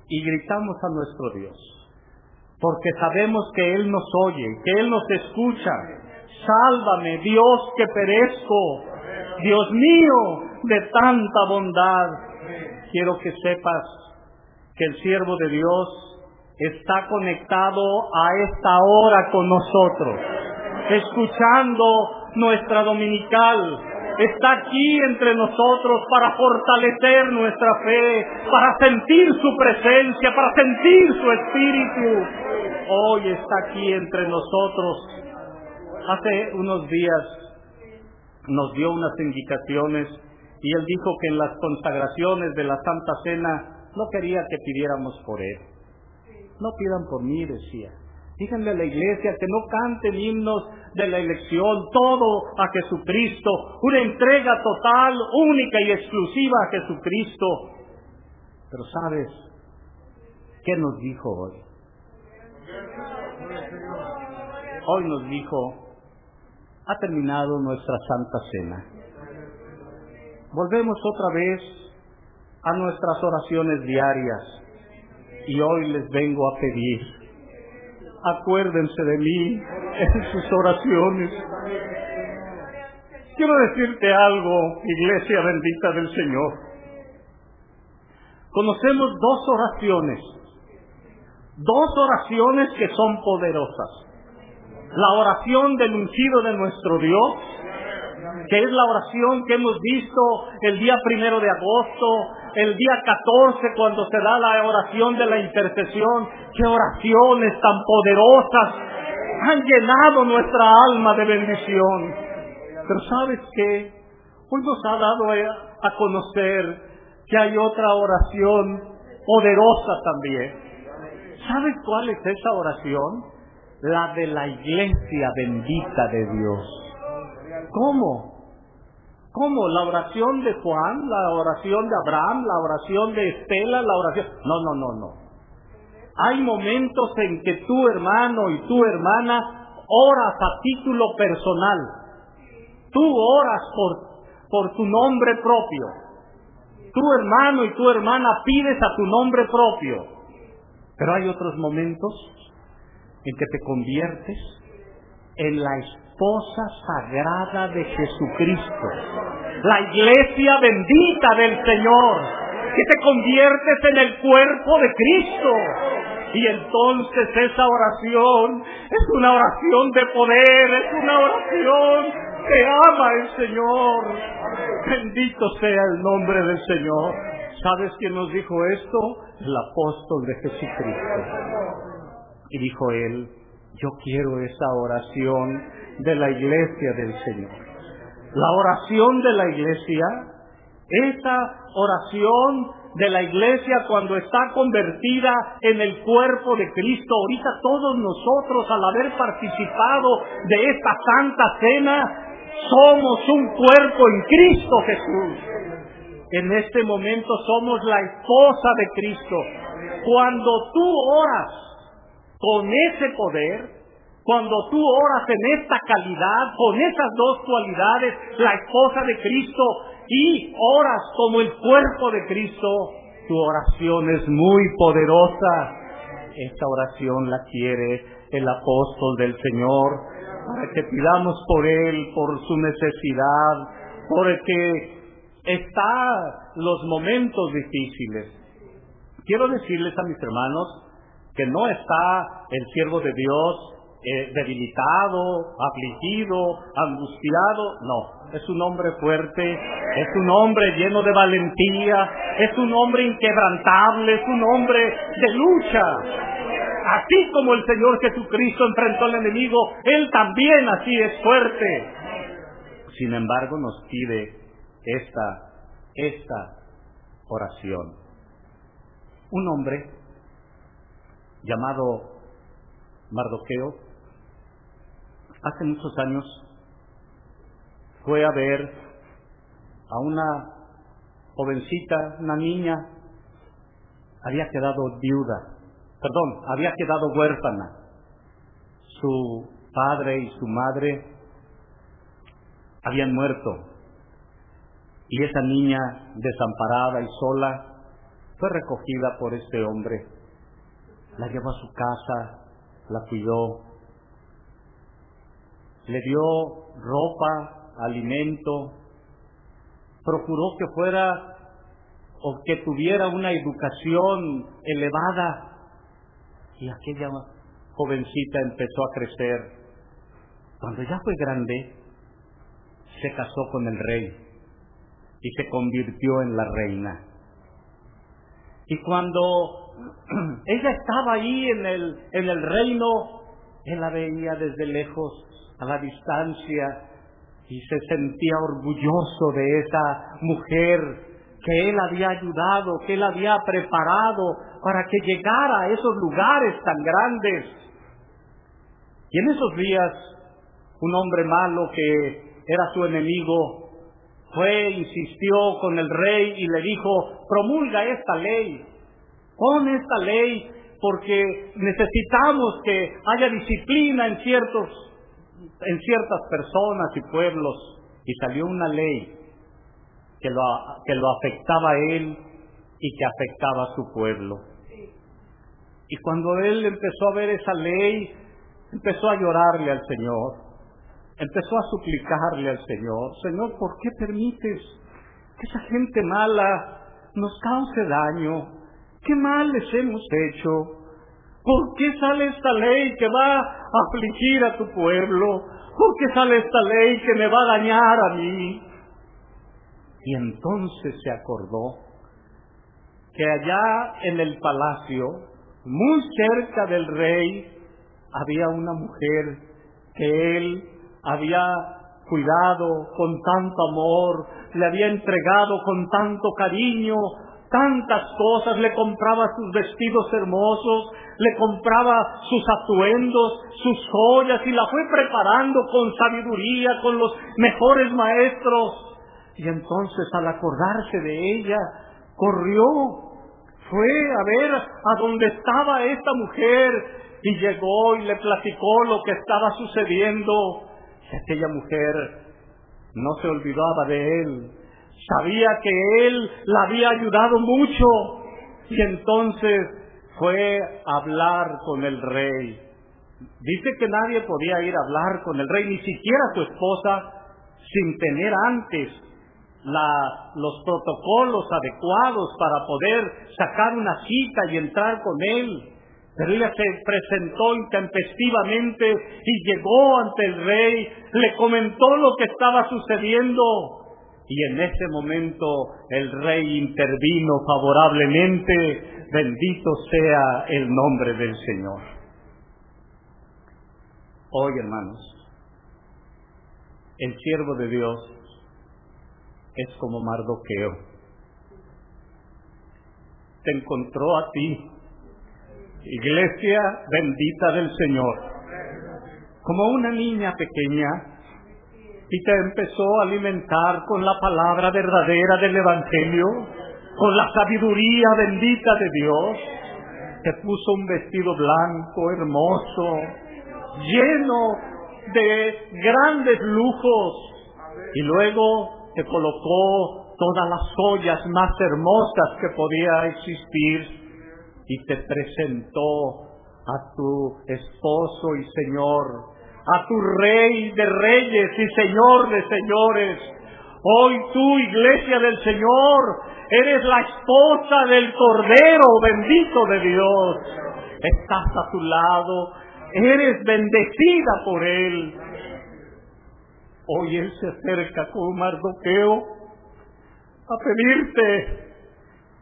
Y gritamos a nuestro Dios, porque sabemos que Él nos oye, que Él nos escucha. Sálvame, Dios, que perezco, Dios mío, de tanta bondad. Quiero que sepas que el siervo de Dios está conectado a esta hora con nosotros, escuchando nuestra dominical. Está aquí entre nosotros para fortalecer nuestra fe, para sentir su presencia, para sentir su espíritu. Hoy está aquí entre nosotros. Hace unos días nos dio unas indicaciones y él dijo que en las consagraciones de la Santa Cena no quería que pidiéramos por él. No pidan por mí, decía. Díganle a la iglesia que no canten himnos de la elección, todo a Jesucristo, una entrega total, única y exclusiva a Jesucristo. Pero ¿sabes qué nos dijo hoy? Hoy nos dijo, ha terminado nuestra Santa Cena. Volvemos otra vez a nuestras oraciones diarias, y hoy les vengo a pedir, acuérdense de mí en sus oraciones. Quiero decirte algo, iglesia bendita del Señor. Conocemos dos oraciones Dos oraciones que son poderosas. La oración del ungido de nuestro Dios, que es la oración que hemos visto el día 1 de agosto, el día 14 cuando se da la oración de la intercesión. ¡Qué oraciones tan poderosas! Han llenado nuestra alma de bendición. Pero ¿sabes qué? Hoy nos ha dado a conocer que hay otra oración poderosa también. ¿Sabes cuál es esa oración? La de la iglesia bendita de Dios. ¿Cómo? ¿Cómo? ¿La oración de Juan? ¿La oración de Abraham? ¿La oración de Estela? ¿La oración? No. Hay momentos en que tu hermano y tu hermana oras a título personal. Tú oras por tu nombre propio. Tu hermano y tu hermana pides a tu nombre propio. Pero hay otros momentos en que te conviertes en la esposa sagrada de Jesucristo, la iglesia bendita del Señor, que te conviertes en el cuerpo de Cristo. Y entonces esa oración es una oración de poder, es una oración que ama el Señor. Bendito sea el nombre del Señor. ¿Sabes quién nos dijo esto? El apóstol de Jesucristo. Y dijo él: yo quiero esa oración de la iglesia del Señor. La oración de la iglesia, esa oración de la iglesia cuando está convertida en el cuerpo de Cristo. Ahorita todos nosotros, al haber participado de esta santa cena, somos un cuerpo en Cristo Jesús. En este momento somos la esposa de Cristo. Cuando tú oras con ese poder, cuando tú oras en esta calidad, con esas dos cualidades, la esposa de Cristo, y oras como el cuerpo de Cristo, tu oración es muy poderosa. Esta oración la quiere el apóstol del Señor, para que pidamos por él, por su necesidad, porque está los momentos difíciles. Quiero decirles a mis hermanos que no está el siervo de Dios debilitado, afligido, angustiado. No, es un hombre fuerte, es un hombre lleno de valentía, es un hombre inquebrantable, es un hombre de lucha. Así como el Señor Jesucristo enfrentó al enemigo, Él también así es fuerte. Sin embargo, nos pide esta oración. Un hombre llamado Mardoqueo, hace muchos años, fue a ver a una jovencita, una niña, había quedado huérfana. Su padre y su madre habían muerto, y esa niña, desamparada y sola, fue recogida por este hombre. La llevó a su casa, la cuidó, le dio ropa, alimento, procuró que fuera o que tuviera una educación elevada, y aquella jovencita empezó a crecer. Cuando ya fue grande, se casó con el rey y se convirtió en la reina. Y cuando ella estaba ahí en el reino, él la veía desde lejos, a la distancia, y se sentía orgulloso de esa mujer que él había ayudado, que él había preparado para que llegara a esos lugares tan grandes. Y en esos días, un hombre malo que era su enemigo insistió con el rey y le dijo: promulga esta ley, pon esta ley, porque necesitamos que haya disciplina en ciertas personas y pueblos. Y salió una ley que lo afectaba a él y que afectaba a su pueblo. Y cuando él empezó a ver esa ley, empezó a llorarle al Señor, empezó a suplicarle al Señor: Señor, ¿por qué permites que esa gente mala nos cause daño? ¿Qué mal les hemos hecho? ¿Por qué sale esta ley que va a afligir a tu pueblo? ¿Por qué sale esta ley que me va a dañar a mí? Y entonces se acordó que allá en el palacio, muy cerca del rey, había una mujer que él había cuidado con tanto amor, le había entregado con tanto cariño, tantas cosas, le compraba sus vestidos hermosos, le compraba sus atuendos, sus joyas, y la fue preparando con sabiduría, con los mejores maestros. Y entonces, al acordarse de ella, corrió, fue a ver a dónde estaba esta mujer, y llegó y le platicó lo que estaba sucediendo. Y aquella mujer no se olvidaba de él, sabía que él la había ayudado mucho, y entonces fue a hablar con el rey. Dice que nadie podía ir a hablar con el rey, ni siquiera su esposa, sin tener antes los protocolos adecuados para poder sacar una cita y entrar con él. Pero ella se presentó intempestivamente y llegó ante el rey, le comentó lo que estaba sucediendo, y en ese momento el rey intervino favorablemente. Bendito sea el nombre del Señor. Hoy, hermanos, el siervo de Dios es como Mardoqueo. Te encontró a ti, iglesia bendita del Señor, como una niña pequeña, y te empezó a alimentar con la palabra verdadera del Evangelio, con la sabiduría bendita de Dios. Te puso un vestido blanco, hermoso, lleno de grandes lujos, y luego te colocó todas las joyas más hermosas que podía existir, y te presentó a tu esposo y Señor, a tu Rey de reyes y Señor de señores. Hoy tú, iglesia del Señor, eres la esposa del Cordero bendito de Dios. Estás a su lado, eres bendecida por Él. Hoy Él se acerca como Mardoqueo a pedirte: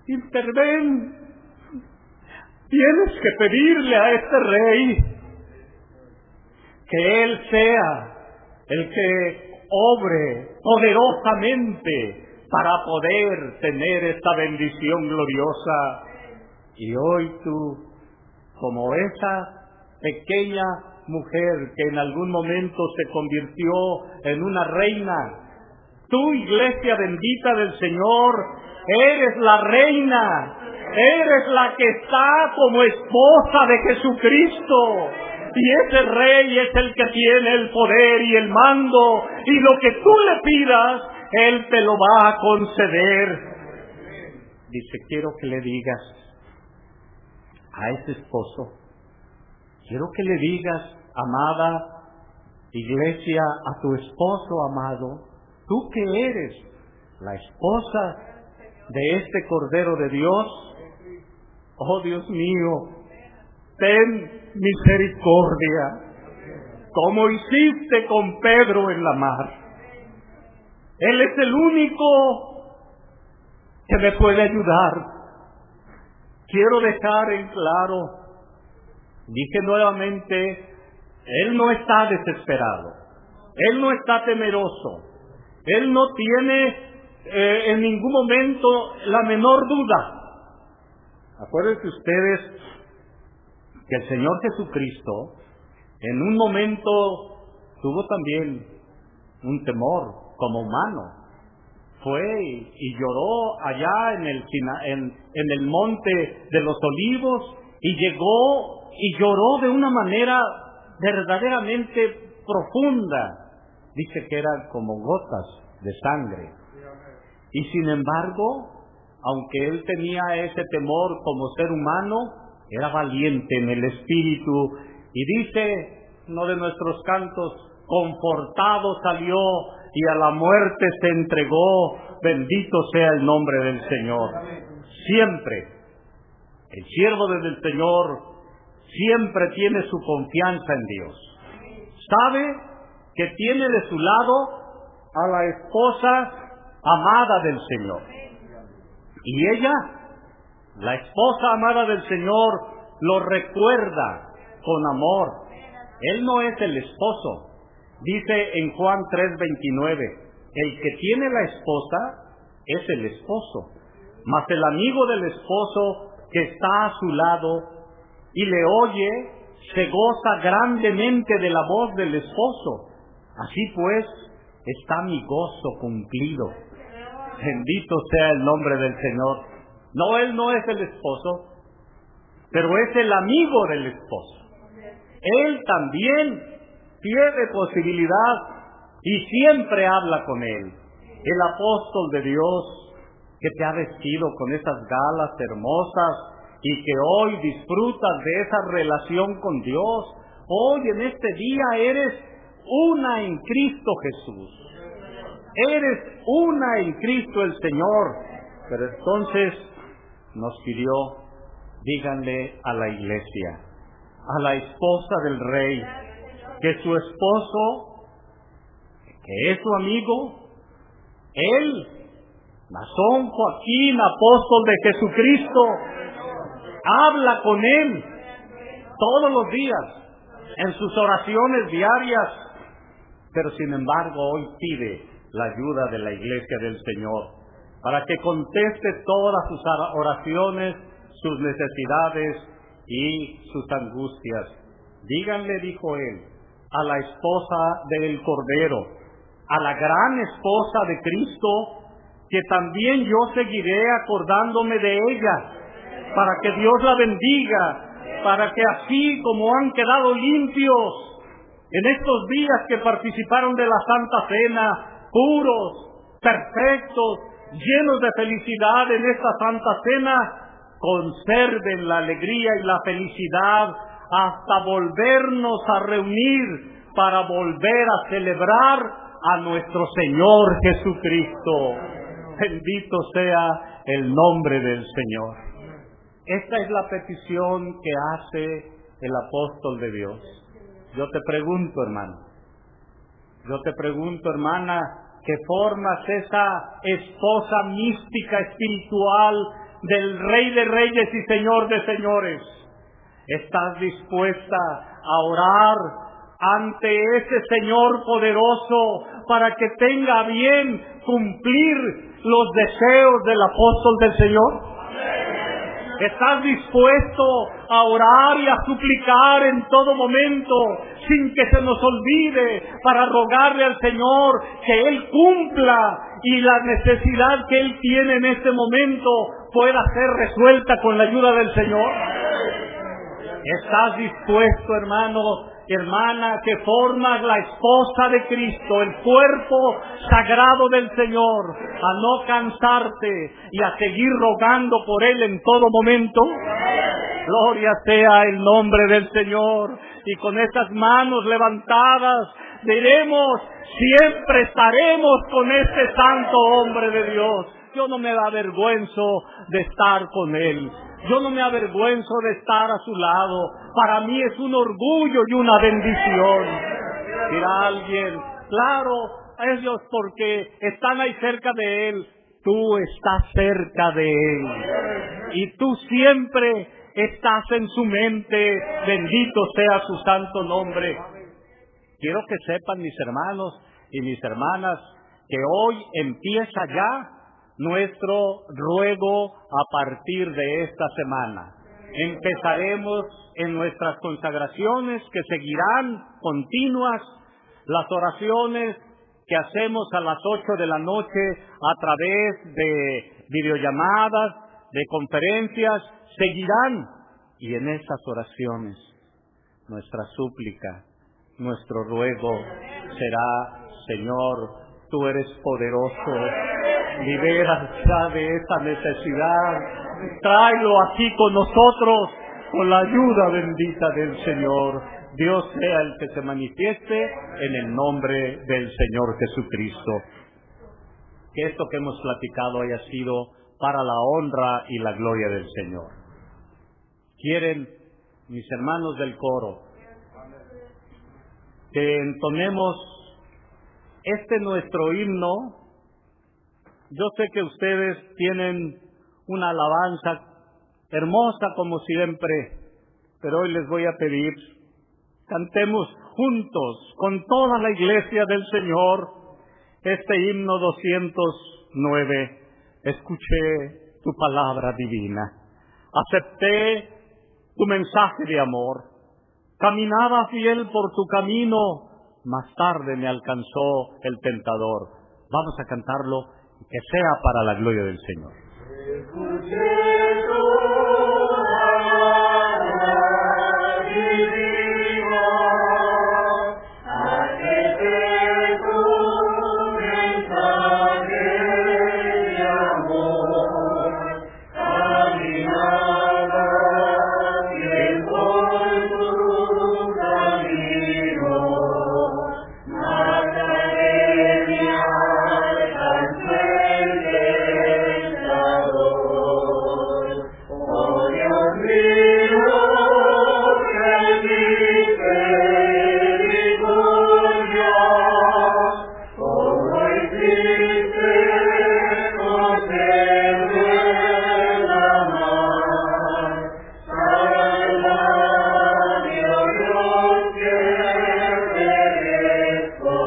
interven. Tienes que pedirle a este rey que Él sea el que obre poderosamente para poder tener esta bendición gloriosa. Y hoy tú, como esa pequeña mujer que en algún momento se convirtió en una reina, tú, iglesia bendita del Señor, eres la reina, eres la que está como esposa de Jesucristo, y ese rey es el que tiene el poder y el mando, y lo que tú le pidas, Él te lo va a conceder. Dice: quiero que le digas a ese esposo, quiero que le digas, amada iglesia, a tu esposo amado, tú que eres la esposa de este Cordero de Dios, oh Dios mío, ten misericordia, como hiciste con Pedro en la mar. Él es el único que me puede ayudar. Quiero dejar en claro, dije nuevamente, Él no está desesperado, Él no está temeroso, Él no tiene en ningún momento la menor duda. Acuérdense ustedes que el Señor Jesucristo en un momento tuvo también un temor como humano. Fue y lloró allá en el monte de los Olivos, y llegó y lloró de una manera verdaderamente profunda. Dice que eran como gotas de sangre. Y sin embargo, aunque él tenía ese temor como ser humano, era valiente en el espíritu, y dice uno de nuestros cantos: confortado salió y a la muerte se entregó. Bendito sea el nombre del Señor. Siempre el siervo del Señor siempre tiene su confianza en Dios. Sabe que tiene de su lado a la esposa amada del Señor. Y ella, la esposa amada del Señor, lo recuerda con amor. Él no es el esposo. Dice en Juan 3:29, el que tiene la esposa es el esposo, mas el amigo del esposo que está a su lado y le oye, se goza grandemente de la voz del esposo. Así pues, está mi gozo cumplido. Bendito sea el nombre del Señor. No, él no es el esposo, pero es el amigo del esposo. Él también tiene posibilidad y siempre habla con él. El apóstol de Dios que te ha vestido con esas galas hermosas y que hoy disfrutas de esa relación con Dios. Hoy en este día eres una en Cristo Jesús. Eres una en Cristo el Señor. Pero entonces nos pidió, díganle a la iglesia, a la esposa del Rey, que su esposo, que es su amigo, él, Masón Joaquín, apóstol de Jesucristo, habla con él todos los días, en sus oraciones diarias, pero sin embargo hoy pide la ayuda de la iglesia del Señor, para que conteste todas sus oraciones, sus necesidades y sus angustias. Díganle, dijo él, a la esposa del Cordero, a la gran esposa de Cristo, que también yo seguiré acordándome de ella, para que Dios la bendiga, para que así como han quedado limpios en estos días que participaron de la Santa Cena, puros, perfectos, llenos de felicidad en esta Santa Cena, conserven la alegría y la felicidad hasta volvernos a reunir para volver a celebrar a nuestro Señor Jesucristo. Bendito sea el nombre del Señor. Esta es la petición que hace el apóstol de Dios. Yo te pregunto, hermano, yo te pregunto, hermana, que formas esa esposa mística espiritual del Rey de Reyes y Señor de Señores. ¿Estás dispuesta a orar ante ese Señor poderoso para que tenga bien cumplir los deseos del apóstol del Señor? ¿Estás dispuesto a orar y a suplicar en todo momento, sin que se nos olvide, para rogarle al Señor que Él cumpla y la necesidad que Él tiene en este momento pueda ser resuelta con la ayuda del Señor? ¿Estás dispuesto, hermano, hermana, que formas la esposa de Cristo, el cuerpo sagrado del Señor, a no cansarte y a seguir rogando por Él en todo momento? Gloria sea el nombre del Señor. Y con estas manos levantadas diremos, siempre estaremos con este santo hombre de Dios. Yo no me avergüenzo de estar con Él. Yo no me avergüenzo de estar a su lado. Para mí es un orgullo y una bendición. Dirá alguien, claro, ellos porque están ahí cerca de Él. Tú estás cerca de Él. Y tú siempre estás en su mente. Bendito sea su santo nombre. Quiero que sepan mis hermanos y mis hermanas que hoy empieza ya nuestro ruego a partir de esta semana. Empezaremos en nuestras consagraciones que seguirán continuas, las oraciones que hacemos a las 8 de la noche a través de videollamadas, de conferencias, seguirán. Y en esas oraciones, nuestra súplica, nuestro ruego será, Señor, tú eres poderoso, libera de esta necesidad, tráelo aquí con nosotros, con la ayuda bendita del Señor. Dios sea el que se manifieste en el nombre del Señor Jesucristo. Que esto que hemos platicado haya sido para la honra y la gloria del Señor. ¿Quieren mis hermanos del coro, que entonemos este nuestro himno. Yo sé que ustedes tienen una alabanza hermosa como siempre, pero hoy les voy a pedir, cantemos juntos con toda la iglesia del Señor este himno 209. Escuché tu palabra divina, acepté tu mensaje de amor, caminaba fiel por tu camino, más tarde me alcanzó el tentador. Vamos a cantarlo, que sea para la gloria del Señor. Escuché tu palabra divina, acepté tu mensaje de amor, caminaba fiel por tu camino, más tarde me alcanzó el tentador. Oh Dios mío, que diste misericordia, como hiciste concederme la mar. Sálvame, oh Dios, que perezco.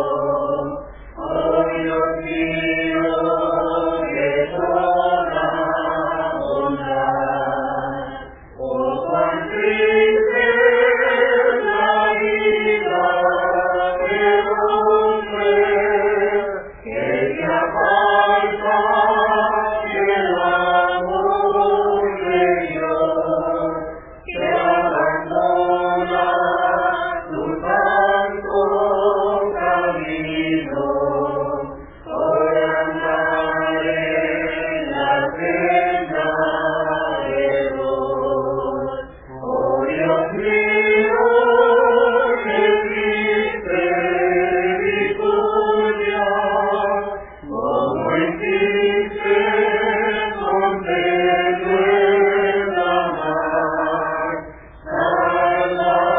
Oh Dios mío, de toda bondad. Oh, cuán triste es la vida del hombre, que se aparta del amor de Dios, que abandona su santo camino por andar en la senda de Dios. Oh Dios mío, que triste misericordia, como hiciste concederme la mar. Sálvame,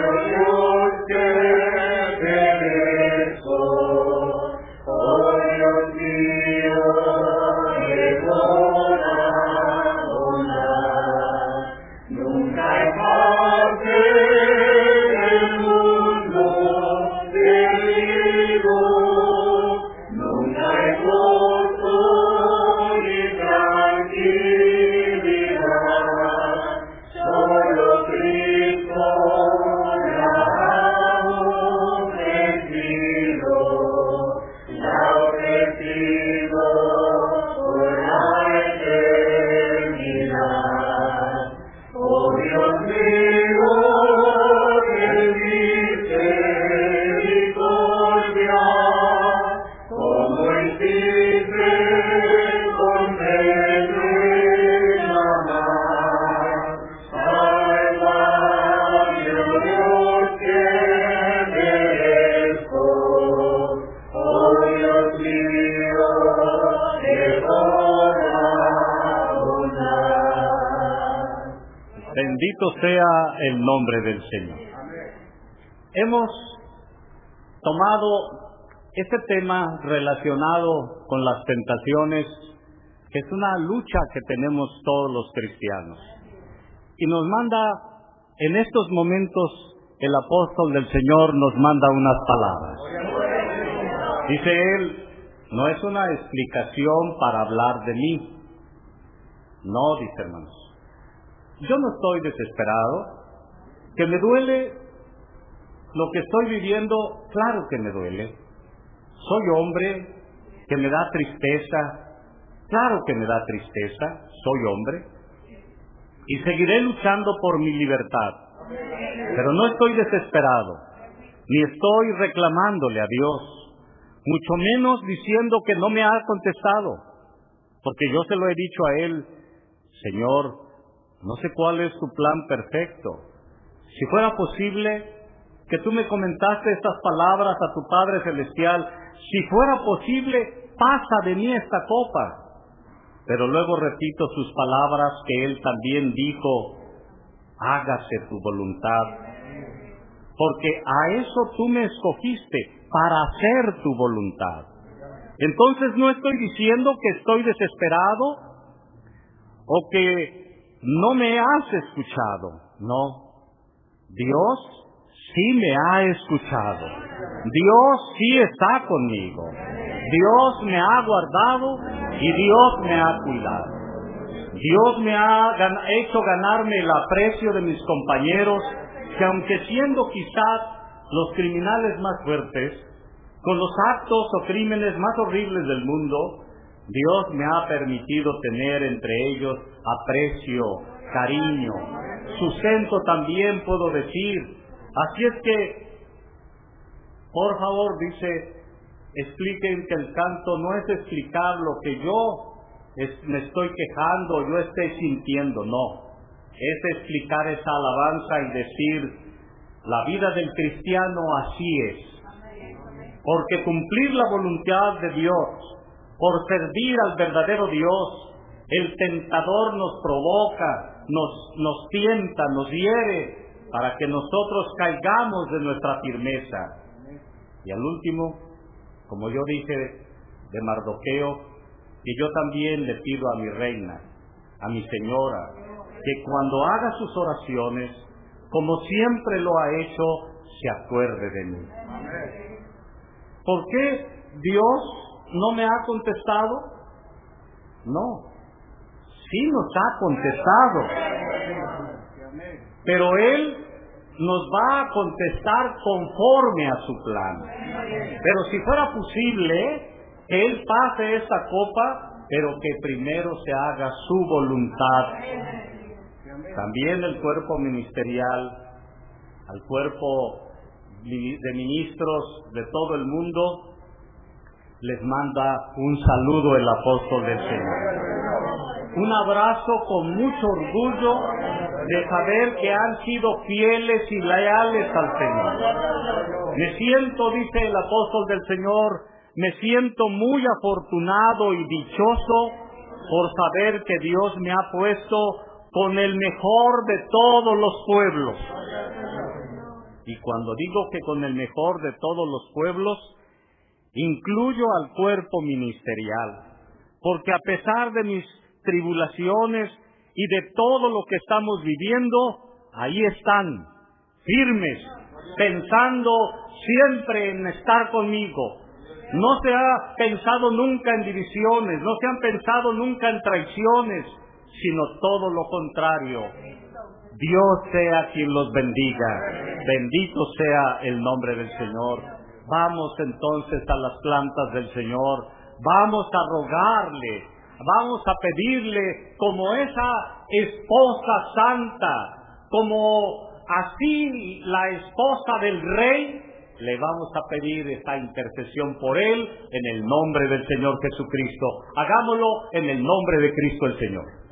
oh Dios, que perezco. Oh Dios mío, de toda bondad. Nunca hay parte del mundo perdido, nunca hay gozo ni tranquilidad, solo Cristo la ha ofrecido, la ha ofrecido por la eternidad. Oh Dios mío, que misericordia, como hiciste concederme la mar. Sálvame, oh Dios, que perezco. Oh Dios mío, de toda bondad. Bendito sea el nombre del Señor. Hemos tomado este tema relacionado con las tentaciones, que es una lucha que tenemos todos los cristianos. Y nos manda, en estos momentos, el apóstol del Señor nos manda unas palabras. Dice él, no es una explicación para hablar de mí. No, dice hermanos. Yo no estoy desesperado, que me duele lo que estoy viviendo, claro que me duele. Soy hombre, que me da tristeza, claro que me da tristeza, soy hombre. Y seguiré luchando por mi libertad. Pero no estoy desesperado, ni estoy reclamándole a Dios, mucho menos diciendo que no me ha contestado, porque yo se lo he dicho a Él, Señor, no sé cuál es tu plan perfecto. Si fuera posible que tú me comentaste estas palabras a tu Padre Celestial, si fuera posible, pasa de mí esta copa. Pero luego repito sus palabras que Él también dijo, hágase tu voluntad. Porque a eso tú me escogiste, para hacer tu voluntad. Entonces no estoy diciendo que estoy desesperado o que no me has escuchado. No. Dios sí me ha escuchado. Dios sí está conmigo. Dios me ha guardado y Dios me ha cuidado. Dios me ha hecho ganarme el aprecio de mis compañeros, que aunque siendo quizás los criminales más fuertes, con los actos o crímenes más horribles del mundo, Dios me ha permitido tener entre ellos aprecio, cariño, sustento también puedo decir. Así es que, por favor, dice, expliquen que el canto no es explicar lo que yo me estoy quejando, yo esté sintiendo, no. Es explicar esa alabanza y decir, la vida del cristiano así es. Porque cumplir la voluntad de Dios, por servir al verdadero Dios, el tentador nos provoca, nos tienta, nos hiere, para que nosotros caigamos de nuestra firmeza. Y al último, como yo dije de Mardoqueo, que yo también le pido a mi reina, a mi señora, que cuando haga sus oraciones, como siempre lo ha hecho, se acuerde de mí. ¿Por qué Dios no me ha contestado? No, sí nos ha contestado, pero Él nos va a contestar conforme a su plan. Pero si fuera posible, Él pase esta copa, pero que primero se haga su voluntad. También el cuerpo ministerial, al cuerpo de ministros de todo el mundo, les manda un saludo el apóstol del Señor. Un abrazo con mucho orgullo de saber que han sido fieles y leales al Señor. Me siento, dice el apóstol del Señor, me siento muy afortunado y dichoso por saber que Dios me ha puesto con el mejor de todos los pueblos. Y cuando digo que con el mejor de todos los pueblos, incluyo al cuerpo ministerial, porque a pesar de mis tribulaciones y de todo lo que estamos viviendo, ahí están, firmes, pensando siempre en estar conmigo. No se ha pensado nunca en divisiones, no se han pensado nunca en traiciones, sino todo lo contrario. Dios sea quien los bendiga. Bendito sea el nombre del Señor. Vamos entonces a las plantas del Señor. Vamos a rogarle. Vamos a pedirle como esa esposa santa, como así la esposa del Rey. Le vamos a pedir esta intercesión por Él en el nombre del Señor Jesucristo. Hagámoslo en el nombre de Cristo el Señor.